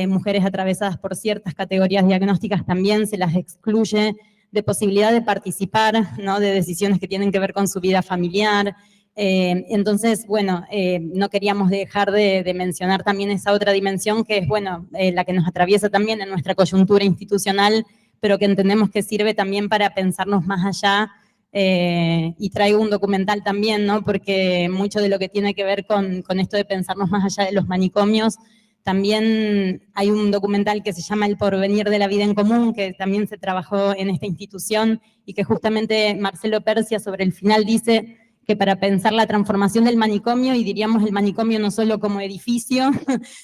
mujeres atravesadas por ciertas categorías diagnósticas también se las excluye de posibilidad de participar, ¿no? De decisiones que tienen que ver con su vida familiar. Entonces, bueno, no queríamos dejar de mencionar también esa otra dimensión que es, bueno, la que nos atraviesa también en nuestra coyuntura institucional, pero que entendemos que sirve también para pensarnos más allá. Y traigo un documental también, ¿no? Porque mucho de lo que tiene que ver con esto de pensarnos más allá de los manicomios, también hay un documental que se llama El porvenir de la vida en común, que también se trabajó en esta institución y que justamente Marcelo Persia sobre el final dice que para pensar la transformación del manicomio, y diríamos el manicomio no solo como edificio,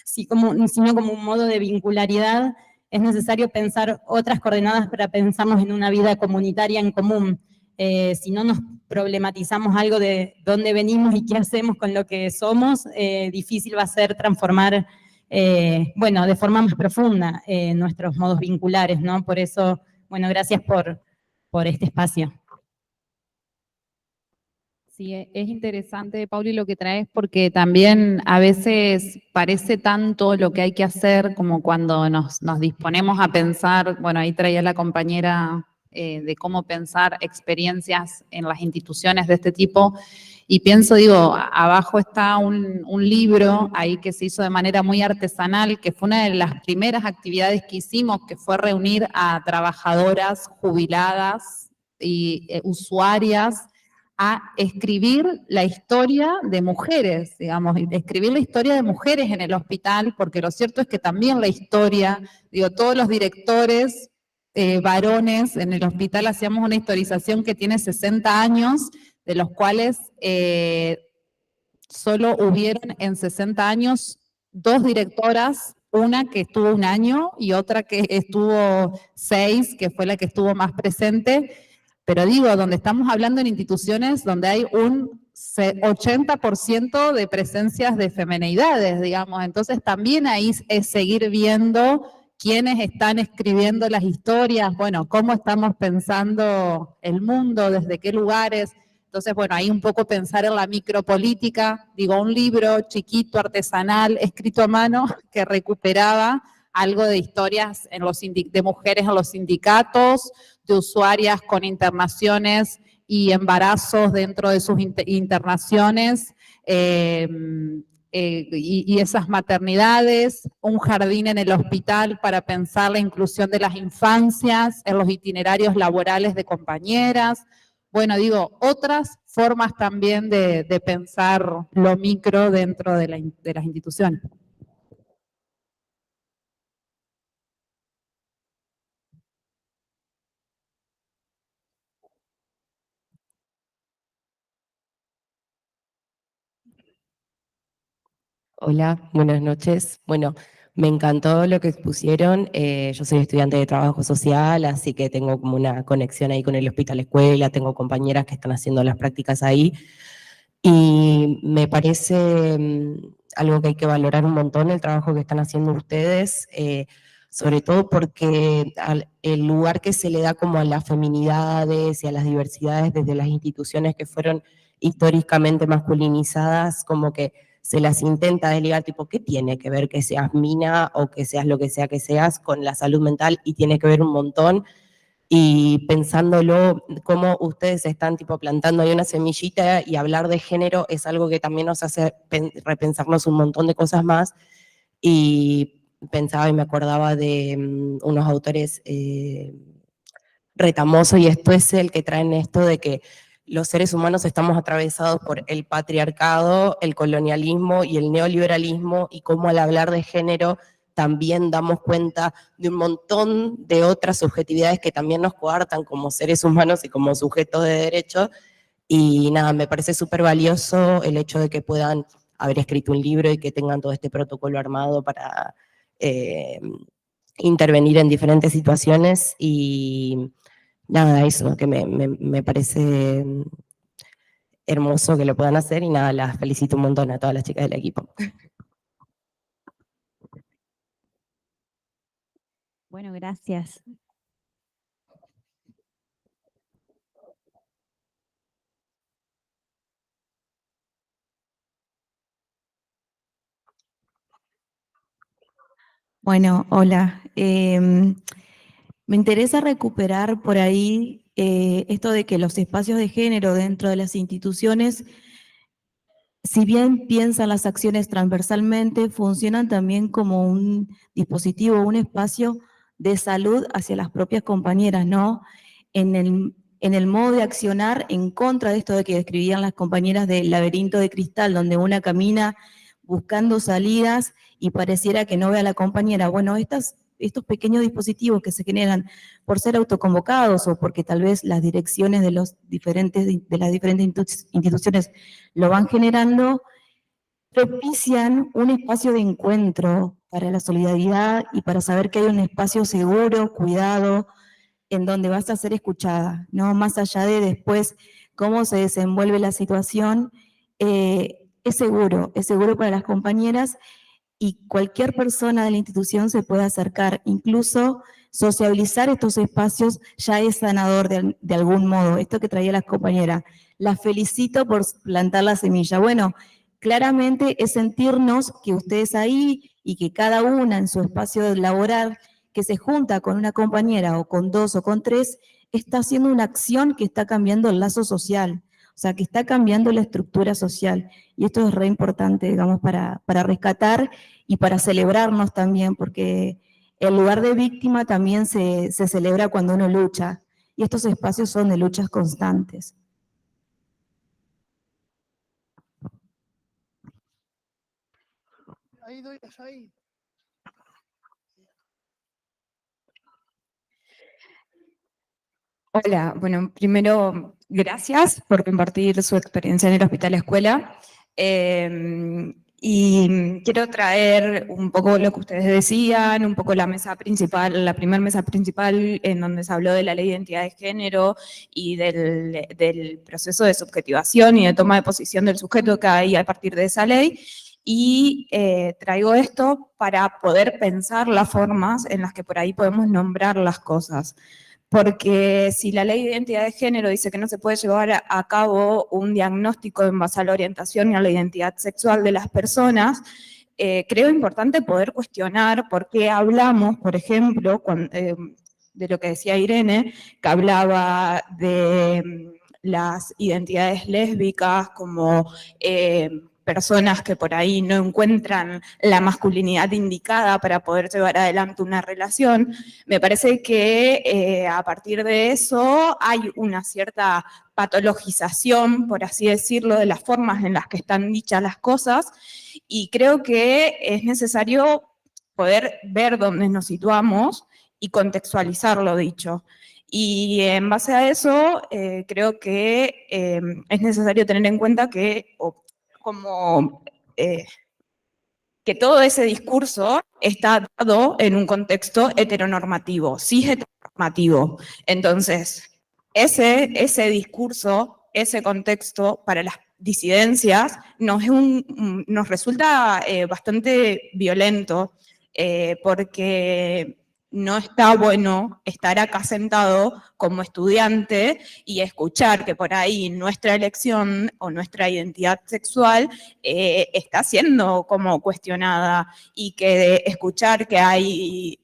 sino como un modo de vincularidad, es necesario pensar otras coordenadas para pensarnos en una vida comunitaria en común. Si no nos problematizamos algo de dónde venimos y qué hacemos con lo que somos, difícil va a ser transformar bueno, de forma más profunda nuestros modos vinculares, ¿no? Por eso, bueno, gracias por este espacio.
Sí, es interesante, Pauli, lo que traes, porque también a veces parece tanto lo que hay que hacer como cuando nos disponemos a pensar, bueno, ahí traía la compañera de cómo pensar experiencias en las instituciones de este tipo, y pienso, digo, abajo está un libro ahí que se hizo de manera muy artesanal, que fue una de las primeras actividades que hicimos, que fue reunir a trabajadoras jubiladas y usuarias a escribir la historia de mujeres, digamos, escribir la historia de mujeres en el hospital, porque lo cierto es que también la historia, digo, todos los directores varones en el hospital hacíamos una historización que tiene 60 años, de los cuales solo hubieron en 60 años 2 directoras, una que estuvo 1 año y otra que estuvo 6, que fue la que estuvo más presente. Pero digo, donde estamos hablando en instituciones donde hay un 80% de presencias de femeneidades, digamos. Entonces también ahí es seguir viendo quiénes están escribiendo las historias, bueno, cómo estamos pensando el mundo, desde qué lugares. Entonces, bueno, ahí un poco pensar en la micropolítica, digo, un libro chiquito, artesanal, escrito a mano, que recuperaba algo de historias de mujeres en los sindicatos, de usuarias con internaciones y embarazos dentro de sus internaciones, y esas maternidades, un jardín en el hospital para pensar la inclusión de las infancias en los itinerarios laborales de compañeras. Bueno, digo, otras formas también de pensar lo micro dentro de las instituciones.
Hola, buenas noches. Bueno, me encantó lo que expusieron. Yo soy estudiante de trabajo social, así que tengo como una conexión ahí con el hospital escuela, tengo compañeras que están haciendo las prácticas ahí. Y me parece algo que hay que valorar un montón el trabajo que están haciendo ustedes, sobre todo porque el lugar que se le da como a las feminidades y a las diversidades desde las instituciones que fueron históricamente masculinizadas, como que se las intenta desligar, tipo, ¿qué tiene que ver que seas mina o que seas lo que sea que seas con la salud mental? Y tiene que ver un montón. Y pensándolo, cómo ustedes están tipo plantando ahí una semillita, y hablar de género es algo que también nos hace repensarnos un montón de cosas más. Y pensaba y me acordaba de unos autores retamoso, y esto es el que traen esto de que los seres humanos estamos atravesados por el patriarcado, el colonialismo y el neoliberalismo, y cómo al hablar de género también damos cuenta de un montón de otras subjetividades que también nos coartan como seres humanos y como sujetos de derecho. Y nada, me parece súper valioso el hecho de que puedan haber escrito un libro y que tengan todo este protocolo armado para intervenir en diferentes situaciones, y nada, eso, que me parece hermoso que lo puedan hacer, y nada, las felicito un montón a todas las chicas del equipo.
Bueno, gracias.
Bueno, hola. Me interesa recuperar por ahí esto de que los espacios de género dentro de las instituciones, si bien piensan las acciones transversalmente, funcionan también como un dispositivo, un espacio de salud hacia las propias compañeras, ¿no? En el modo de accionar en contra de esto de que describían las compañeras del laberinto de cristal, donde una camina buscando salidas y pareciera que no ve a la compañera. Bueno, estos pequeños dispositivos que se generan por ser autoconvocados o porque tal vez las direcciones de las diferentes instituciones lo van generando, propician un espacio de encuentro para la solidaridad y para saber que hay un espacio seguro, cuidado, en donde vas a ser escuchada, ¿no? Más allá de después cómo se desenvuelve la situación, es seguro para las compañeras, y cualquier persona de la institución se puede acercar. Incluso sociabilizar estos espacios ya es sanador de algún modo. Esto que traía las compañeras. Las felicito por plantar la semilla. Bueno, claramente es sentirnos que ustedes ahí y que cada una en su espacio laboral que se junta con una compañera o con dos o con tres, está haciendo una acción que está cambiando el lazo social. O sea, que está cambiando la estructura social. Y esto es re importante, digamos, para rescatar y para celebrarnos también, porque el lugar de víctima también se celebra cuando uno lucha. Y estos espacios son de luchas constantes.
Ahí.
Hola, bueno, primero, gracias por compartir su experiencia en el Hospital Escuela. Y quiero traer un poco lo que ustedes decían, un poco la mesa principal, la primera mesa principal en donde se habló de la ley de identidad de género y del proceso de subjetivación y de toma de posición del sujeto que hay a partir de esa ley. Y traigo esto para poder pensar las formas en las que por ahí podemos nombrar las cosas. Porque si la ley de identidad de género dice que no se puede llevar a cabo un diagnóstico en base a la orientación y a la identidad sexual de las personas, creo importante poder cuestionar por qué hablamos, por ejemplo, de lo que decía Irene, que hablaba de las identidades lésbicas como personas que por ahí no encuentran la masculinidad indicada para poder llevar adelante una relación. Me parece que a partir de eso hay una cierta patologización, por así decirlo, de las formas en las que están dichas las cosas, y creo que es necesario poder ver dónde nos situamos y contextualizar lo dicho. Y en base a eso, creo que es necesario tener en cuenta que que todo ese discurso está dado en un contexto heteronormativo, cis heteronormativo. Entonces, ese discurso, ese contexto para las disidencias nos resulta bastante violento, porque no está bueno estar acá sentado como estudiante y escuchar que por ahí nuestra elección o nuestra identidad sexual está siendo como cuestionada, y que escuchar que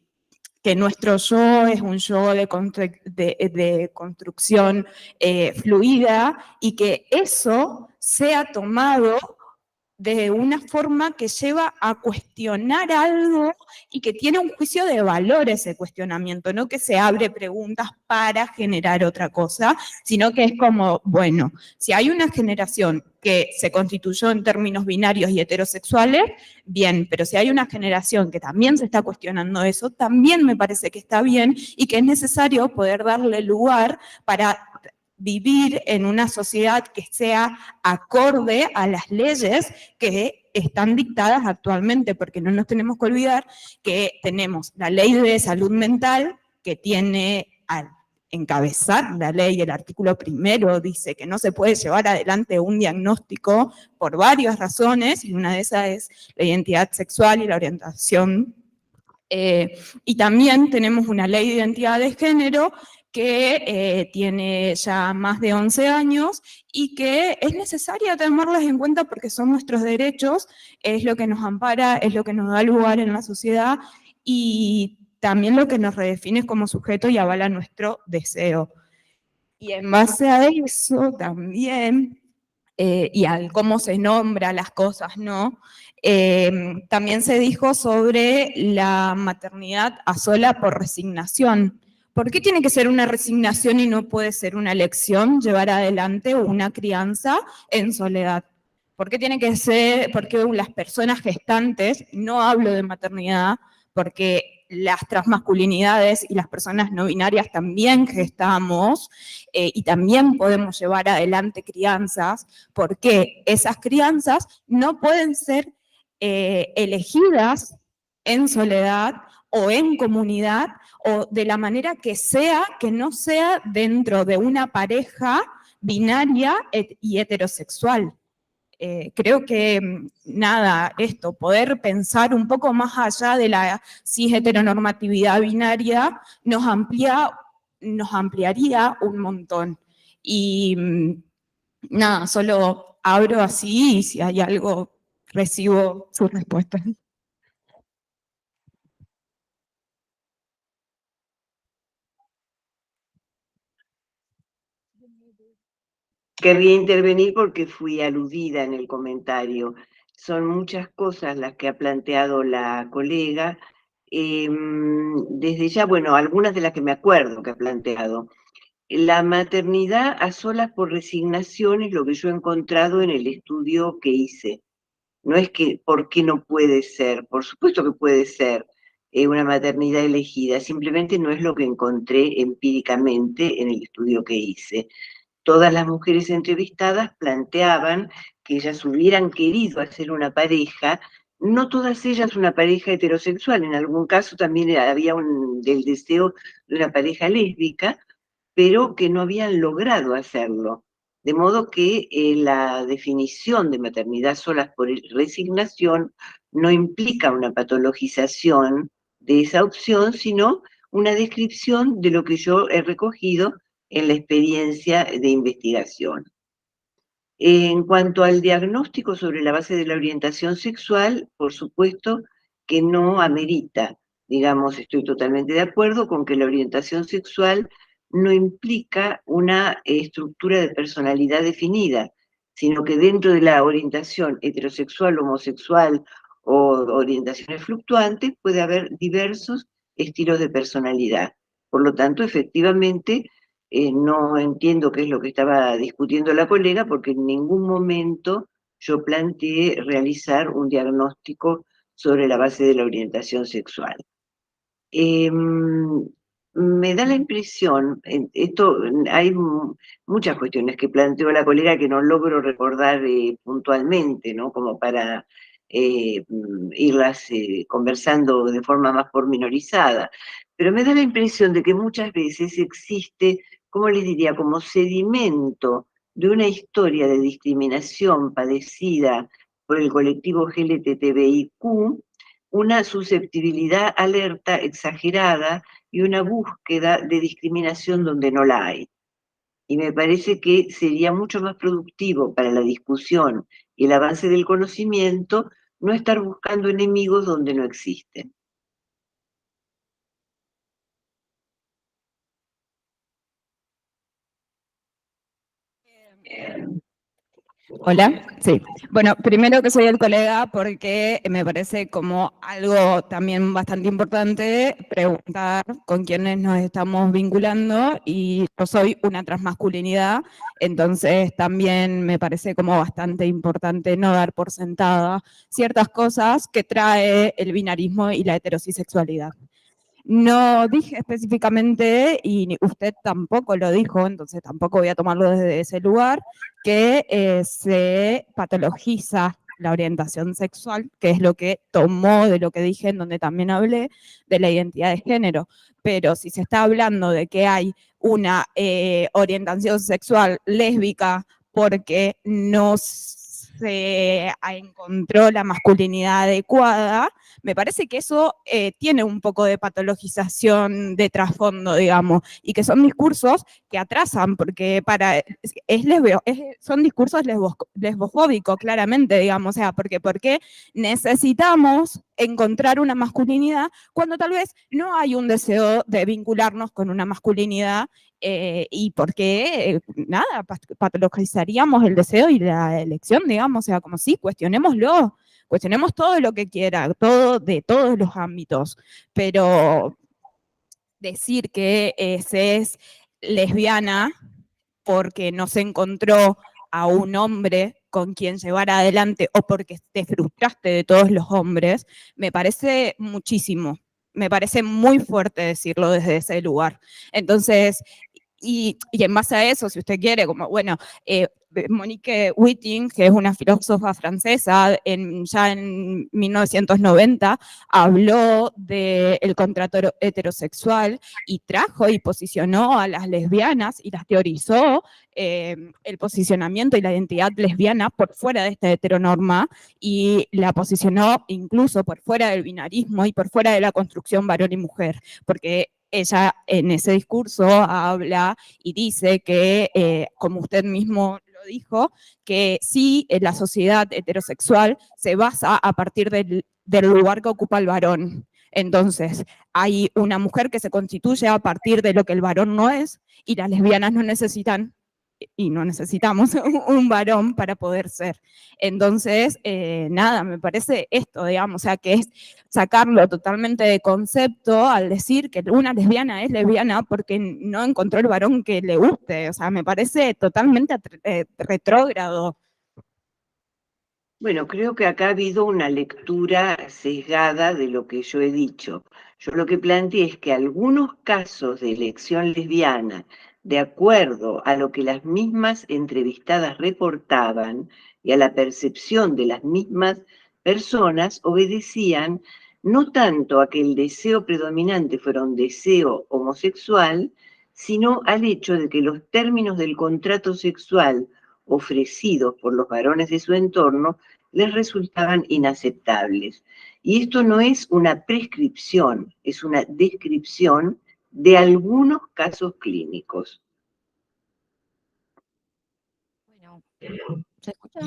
nuestro yo es un yo de construcción fluida, y que eso sea tomado de una forma que lleva a cuestionar algo y que tiene un juicio de valor ese cuestionamiento, no que se abre preguntas para generar otra cosa, sino que es como, bueno, si hay una generación que se constituyó en términos binarios y heterosexuales, bien, pero si hay una generación que también se está cuestionando eso, también me parece que está bien y que es necesario poder darle lugar para vivir en una sociedad que sea acorde a las leyes que están dictadas actualmente, porque no nos tenemos que olvidar que tenemos la ley de salud mental, que tiene al encabezar la ley, el artículo primero dice que no se puede llevar adelante un diagnóstico por varias razones, y una de esas es la identidad sexual y la orientación. Y también tenemos una ley de identidad de género que tiene ya más de 11 años y que es necesaria tomarlas en cuenta porque son nuestros derechos, es lo que nos ampara, es lo que nos da lugar en la sociedad y también lo que nos redefine como sujeto y avala nuestro deseo. Y en base a eso también, y al cómo se nombra las cosas, ¿no? También se dijo sobre la maternidad a sola por resignación. ¿Por qué tiene que ser una resignación y no puede ser una elección llevar adelante una crianza en soledad? ¿Por qué tiene que ser, porque las personas gestantes, no hablo de maternidad, porque las transmasculinidades y las personas no binarias también gestamos y también podemos llevar adelante crianzas, porque esas crianzas no pueden ser elegidas en soledad o en comunidad o de la manera que sea, que no sea dentro de una pareja binaria y heterosexual. Creo que, nada, esto, poder pensar un poco más allá de la cis heteronormatividad binaria nos ampliaría un montón. Y nada, solo abro así y si hay algo, recibo sus respuestas.
Querría intervenir porque fui aludida en el comentario. Son muchas cosas las que ha planteado la colega. Desde ya, bueno, algunas de las que me acuerdo que ha planteado. La maternidad a solas por resignación es lo que yo he encontrado en el estudio que hice. No es que, ¿por qué no puede ser? Por supuesto que puede ser una maternidad elegida, simplemente no es lo que encontré empíricamente en el estudio que hice. Todas las mujeres entrevistadas planteaban que ellas hubieran querido hacer una pareja, no todas ellas una pareja heterosexual, en algún caso también había el deseo de una pareja lésbica, pero que no habían logrado hacerlo. De modo que la definición de maternidad solas por resignación no implica una patologización de esa opción, sino una descripción de lo que yo he recogido en la experiencia de investigación. En cuanto al diagnóstico sobre la base de la orientación sexual, por supuesto que no amerita, digamos, estoy totalmente de acuerdo con que la orientación sexual no implica una estructura de personalidad definida, sino que dentro de la orientación heterosexual, homosexual o orientaciones fluctuantes puede haber diversos estilos de personalidad. Por lo tanto, efectivamente, no entiendo qué es lo que estaba discutiendo la colega, porque en ningún momento yo planteé realizar un diagnóstico sobre la base de la orientación sexual. Me da la impresión, hay muchas cuestiones que planteó la colega que no logro recordar puntualmente, ¿no? Como para irlas conversando de forma más pormenorizada. Pero me da la impresión de que muchas veces existe, ¿cómo les diría?, como sedimento de una historia de discriminación padecida por el colectivo LGTBIQ, una susceptibilidad alerta exagerada y una búsqueda de discriminación donde no la hay. Y me parece que sería mucho más productivo para la discusión y el avance del conocimiento no estar buscando enemigos donde no existen.
Hola, sí. Bueno, primero que soy el colega porque me parece como algo también bastante importante preguntar con quiénes nos estamos vinculando y yo soy una transmasculinidad, entonces también me parece como bastante importante no dar por sentada ciertas cosas que trae el binarismo y la heterosexualidad. No dije específicamente, y usted tampoco lo dijo, entonces tampoco voy a tomarlo desde ese lugar, que se patologiza la orientación sexual, que es lo que tomó de lo que dije, en donde también hablé de la identidad de género. Pero si se está hablando de que hay una orientación sexual lésbica porque no se encontró la masculinidad adecuada, me parece que eso tiene un poco de patologización de trasfondo, digamos, y que son discursos que atrasan, porque son discursos lesbofóbicos, claramente, digamos, o sea, porque necesitamos encontrar una masculinidad cuando tal vez no hay un deseo de vincularnos con una masculinidad y porque, nada, patologizaríamos el deseo y la elección, digamos, o sea, como sí, cuestionémoslo. Cuestionemos todo lo que quiera, todo de todos los ámbitos, pero decir que se es lesbiana porque no se encontró a un hombre con quien llevar adelante o porque te frustraste de todos los hombres, me parece muchísimo. Me parece muy fuerte decirlo desde ese lugar. Entonces, y en base a eso, si usted quiere, como, bueno, Monique Wittig, que es una filósofa francesa, ya en 1990, habló del contrato heterosexual y trajo y posicionó a las lesbianas y las teorizó el posicionamiento y la identidad lesbiana por fuera de esta heteronorma y la posicionó incluso por fuera del binarismo y por fuera de la construcción varón y mujer, porque ella en ese discurso habla y dice que, como usted mismo lo dijo, que sí, la sociedad heterosexual se basa a partir del lugar que ocupa el varón. Entonces, hay una mujer que se constituye a partir de lo que el varón no es, y las lesbianas no necesitan y no necesitamos un varón para poder ser. Entonces, nada, me parece esto, digamos, o sea, que es sacarlo totalmente de concepto al decir que una lesbiana es lesbiana porque no encontró el varón que le guste, o sea, me parece totalmente retrógrado.
Bueno, creo que acá ha habido una lectura sesgada de lo que yo he dicho. Yo lo que planteé es que algunos casos de elección lesbiana, de acuerdo a lo que las mismas entrevistadas reportaban y a la percepción de las mismas personas, obedecían no tanto a que el deseo predominante fuera un deseo homosexual, sino al hecho de que los términos del contrato sexual ofrecidos por los varones de su entorno les resultaban inaceptables. Y esto no es una prescripción, es una descripción de algunos casos clínicos.
Bueno, ¿se escucha?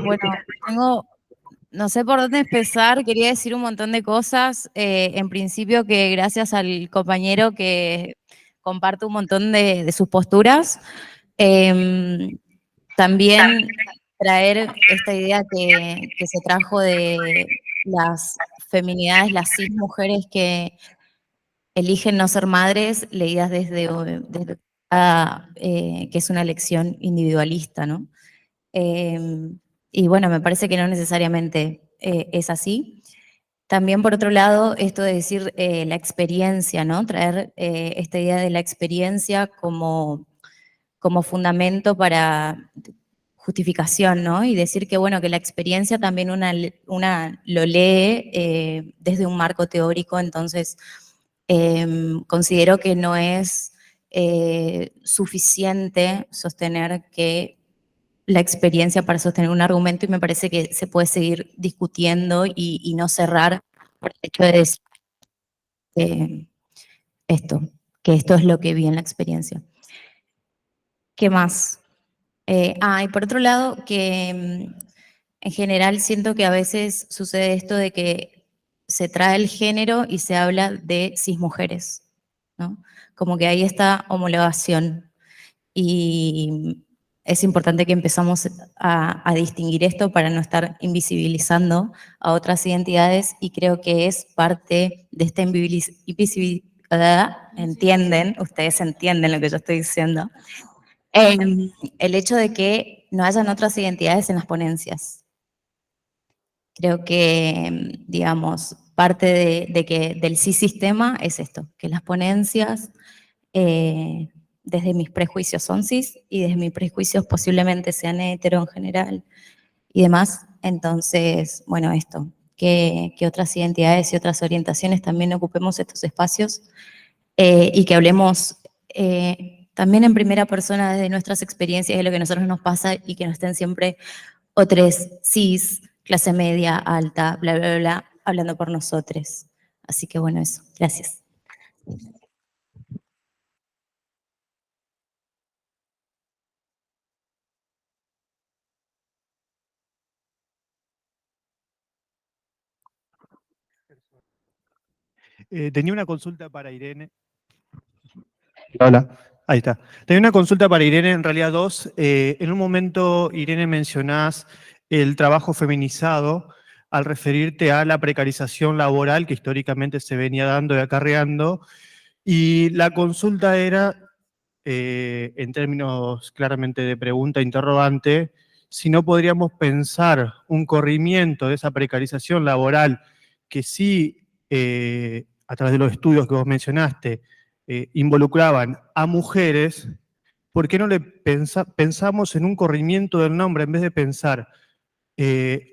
Bueno, no sé por dónde empezar, quería decir un montón de cosas. En principio que gracias al compañero que comparte un montón de sus posturas. También traer esta idea que se trajo de las feminidades, las cis mujeres que eligen no ser madres, leídas desde que es una elección individualista, ¿no? Y bueno, me parece que no necesariamente es así. También, por otro lado, esto de decir la experiencia, ¿no? Traer esta idea de la experiencia como fundamento para justificación, ¿no? Y decir que, bueno, que la experiencia también una lo lee desde un marco teórico, entonces considero que no es suficiente sostener que la experiencia para sostener un argumento y me parece que se puede seguir discutiendo y no cerrar por el hecho de decir que esto es lo que vi en la experiencia. ¿Qué más? Y por otro lado, que en general siento que a veces sucede esto de que se trae el género y se habla de cismujeres, ¿no? Como que hay esta homologación. Y
es importante que empezamos a distinguir esto para no estar invisibilizando a otras identidades, y creo que es parte de esta invisibilidad, ustedes entienden lo que yo estoy diciendo, el hecho de que no hayan otras identidades en las ponencias. Creo que, digamos, parte del sí sistema es esto, que las ponencias, desde mis prejuicios son cis y desde mis prejuicios posiblemente sean hetero en general y demás. Entonces, bueno, esto, que otras identidades y otras orientaciones también ocupemos estos espacios, y que hablemos también en primera persona de nuestras experiencias, de lo que a nosotros nos pasa, y que no estén siempre otros cis, clase media, alta, bla, bla, bla, hablando por nosotros. Así que bueno, eso. Gracias.
Tenía una consulta para Irene. Hola, ahí está. Tenía una consulta para Irene, en realidad dos. En un momento, Irene, mencionás el trabajo feminizado al referirte a la precarización laboral que históricamente se venía dando y acarreando. Y la consulta era, en términos claramente de pregunta interrogante, si no podríamos pensar un corrimiento de esa precarización laboral que sí, a través de los estudios que vos mencionaste, involucraban a mujeres. ¿Por qué no le pensamos en un corrimiento del nombre en vez de pensar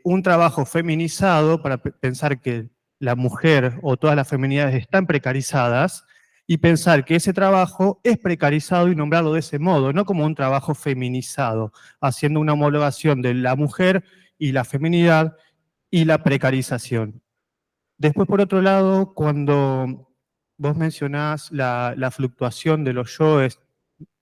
un trabajo feminizado, para pensar que la mujer o todas las feminidades están precarizadas, y pensar que ese trabajo es precarizado y nombrarlo de ese modo, no como un trabajo feminizado, haciendo una homologación de la mujer y la feminidad y la precarización? Después, por otro lado, cuando vos mencionás la fluctuación de los yoes,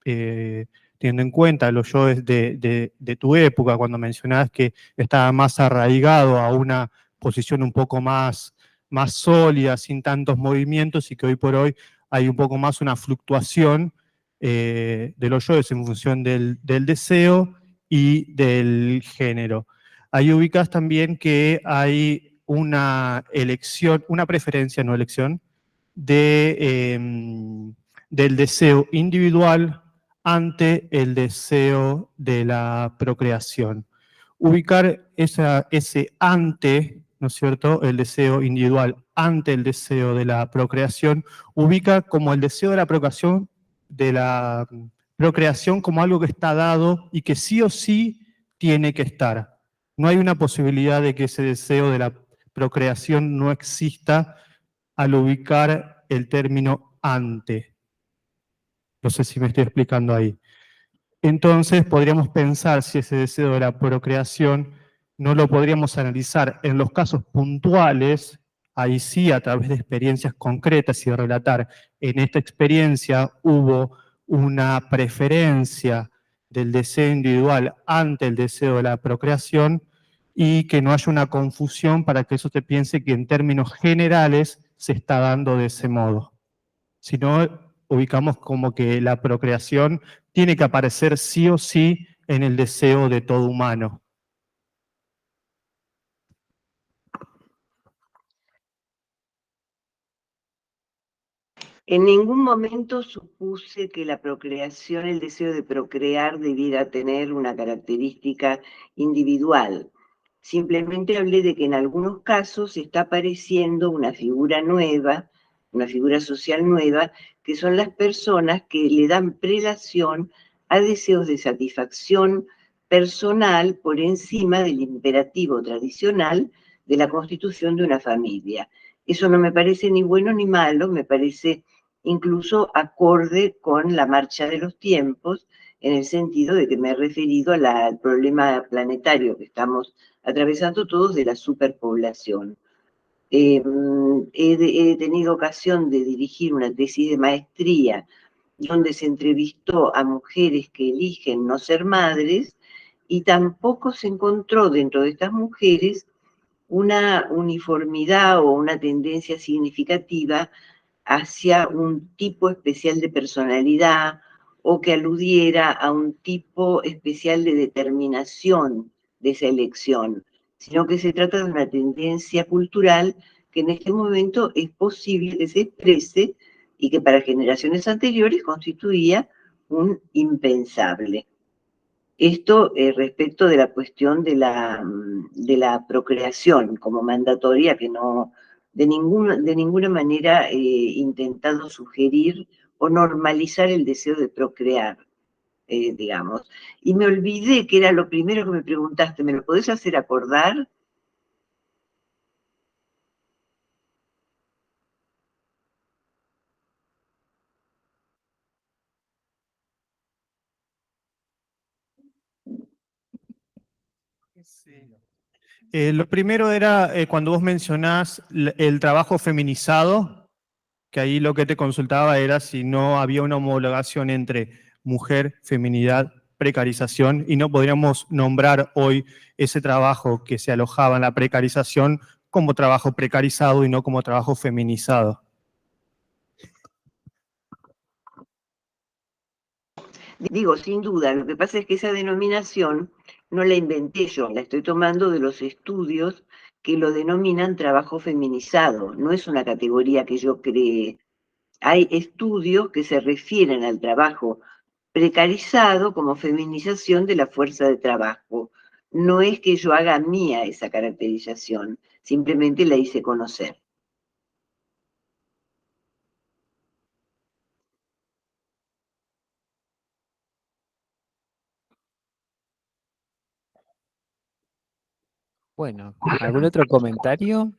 teniendo en cuenta los yoes de tu época, cuando mencionás que estaba más arraigado a una posición un poco más sólida, sin tantos movimientos, y que hoy por hoy hay un poco más una fluctuación de los yoes en función del deseo y del género. Ahí ubicas también que hay una elección, una preferencia, no elección, del deseo individual ante el deseo de la procreación. Ubicar ese ante, ¿no es cierto?, el deseo individual ante el deseo de la procreación, ubica como el deseo de la procreación como algo que está dado y que sí o sí tiene que estar. No hay una posibilidad de que ese deseo de la procreación no exista al ubicar el término ante. No sé si me estoy explicando ahí. Entonces podríamos pensar si ese deseo de la procreación no lo podríamos analizar en los casos puntuales, ahí sí, a través de experiencias concretas, y de relatar, en esta experiencia hubo una preferencia del deseo individual ante el deseo de la procreación, y que no haya una confusión para que eso se piense que en términos generales se está dando de ese modo. Si no, ubicamos como que la procreación tiene que aparecer sí o sí en el deseo de todo humano.
En ningún momento supuse que la procreación, el deseo de procrear, debiera tener una característica individual. Simplemente hablé de que en algunos casos está apareciendo una figura nueva, una figura social nueva, que son las personas que le dan prelación a deseos de satisfacción personal por encima del imperativo tradicional de la constitución de una familia. Eso no me parece ni bueno ni malo, me parece incluso acorde con la marcha de los tiempos, en el sentido de que me he referido al problema planetario que estamos atravesando todos de la superpoblación. He tenido ocasión de dirigir una tesis de maestría donde se entrevistó a mujeres que eligen no ser madres, y tampoco se encontró dentro de estas mujeres una uniformidad o una tendencia significativa hacia un tipo especial de personalidad o que aludiera a un tipo especial de determinación de esa elección, sino que se trata de una tendencia cultural que en este momento es posible que se exprese y que para generaciones anteriores constituía un impensable. Esto respecto de la cuestión de la procreación como mandatoria, que no de ninguna manera intentado sugerir o normalizar el deseo de procrear, digamos. Y me olvidé que era lo primero que me preguntaste, ¿me lo podés hacer acordar?
Lo primero era cuando vos mencionás el trabajo feminizado, que ahí lo que te consultaba era si no había una homologación entre mujer, feminidad, precarización, y no podríamos nombrar hoy ese trabajo que se alojaba en la precarización como trabajo precarizado y no como trabajo feminizado.
Digo, sin duda, lo que pasa es que esa denominación no la inventé yo, la estoy tomando de los estudios que lo denominan trabajo feminizado, no es una categoría que yo creé. Hay estudios que se refieren al trabajo precarizado como feminización de la fuerza de trabajo. No es que yo haga mía esa caracterización, simplemente la hice conocer.
Bueno, ¿algún otro comentario?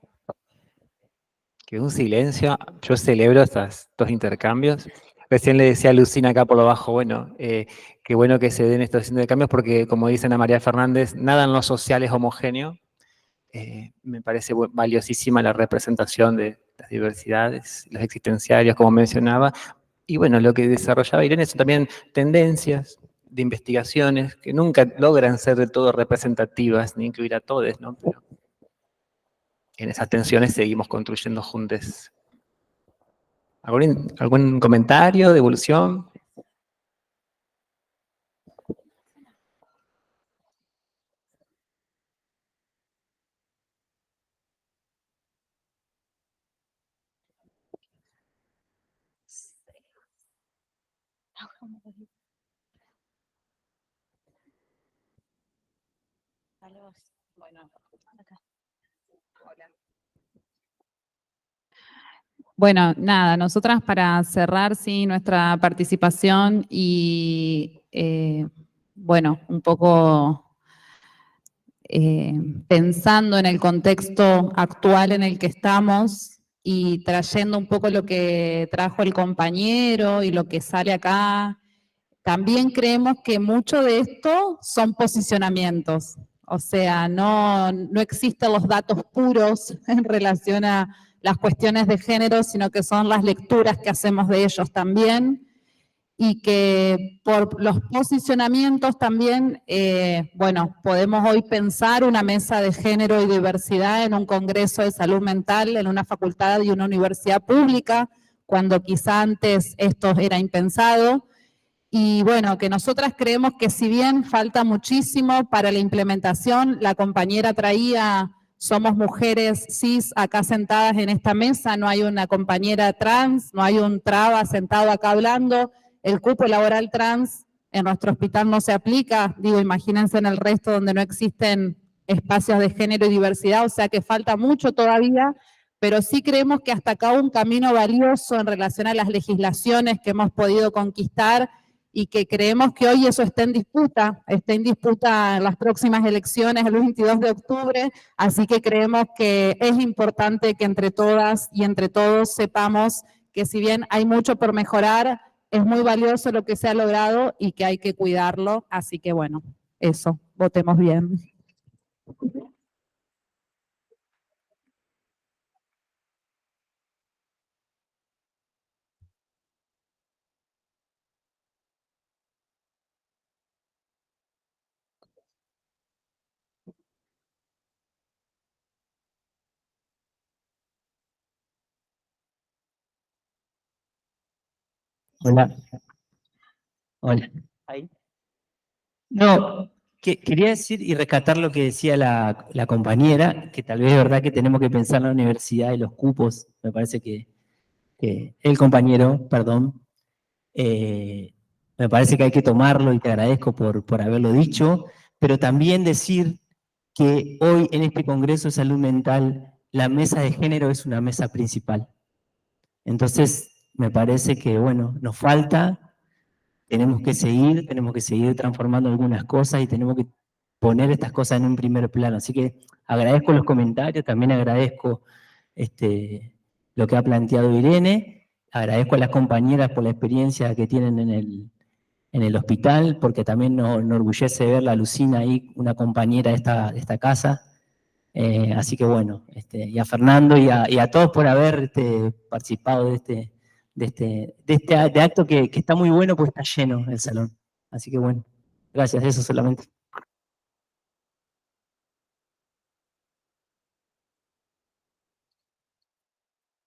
Que un silencio. Yo celebro estos intercambios. Recién le decía a Lucina acá por lo bajo, bueno, qué bueno que se den estos intercambios porque, como dicen a María Fernández, nada en lo social es homogéneo. Me parece valiosísima la representación de las diversidades, los existenciarios, como mencionaba. Y bueno, lo que desarrollaba Irene son también tendencias de investigaciones que nunca logran ser de todo representativas, ni incluir a todos, ¿no? Pero en esas tensiones seguimos construyendo juntos. ¿Algún comentario, devolución?
Bueno, nada, nosotras para cerrar, sí, nuestra participación y, bueno, un poco pensando en el contexto actual en el que estamos y trayendo un poco lo que trajo el compañero y lo que sale acá, también creemos que mucho de esto son posicionamientos. O sea, no existen los datos puros en relación a las cuestiones de género, sino que son las lecturas que hacemos de ellos también y que por los posicionamientos también, bueno, podemos hoy pensar una mesa de género y diversidad en un congreso de salud mental en una facultad y una universidad pública, cuando quizá antes esto era impensado. Y bueno, que nosotras creemos que si bien falta muchísimo para la implementación, la compañera traía, somos mujeres cis acá sentadas en esta mesa, no hay una compañera trans, no hay un traba sentado acá hablando, el cupo laboral trans en nuestro hospital no se aplica, digo, imagínense en el resto donde no existen espacios de género y diversidad, o sea que falta mucho todavía, pero sí creemos que hasta acá un camino valioso en relación a las legislaciones que hemos podido conquistar y que creemos que hoy eso está en disputa en las próximas elecciones el 22 de octubre, así que creemos que es importante que entre todas y entre todos sepamos que si bien hay mucho por mejorar, es muy valioso lo que se ha logrado y que hay que cuidarlo, así que bueno, eso, votemos bien.
Hola.
Hola. ¿Ahí? No, quería decir y rescatar lo que decía la compañera, que tal vez es verdad que tenemos que pensar en la universidad y los cupos. Me parece que el compañero, perdón, me parece que hay que tomarlo y te agradezco por haberlo dicho, pero también decir que hoy en este Congreso de Salud Mental la mesa de género es una mesa principal. Entonces, me parece que, bueno, nos falta, tenemos que seguir transformando algunas cosas y tenemos que poner estas cosas en un primer plano. Así que agradezco los comentarios, también agradezco lo que ha planteado Irene, agradezco a las compañeras por la experiencia que tienen en el hospital, porque también nos enorgullece verla a Lucina ahí, una compañera de esta casa. Así que bueno, y a Fernando y a todos por haber participado de acto que está muy bueno porque está lleno el salón. Así que bueno, gracias, eso solamente.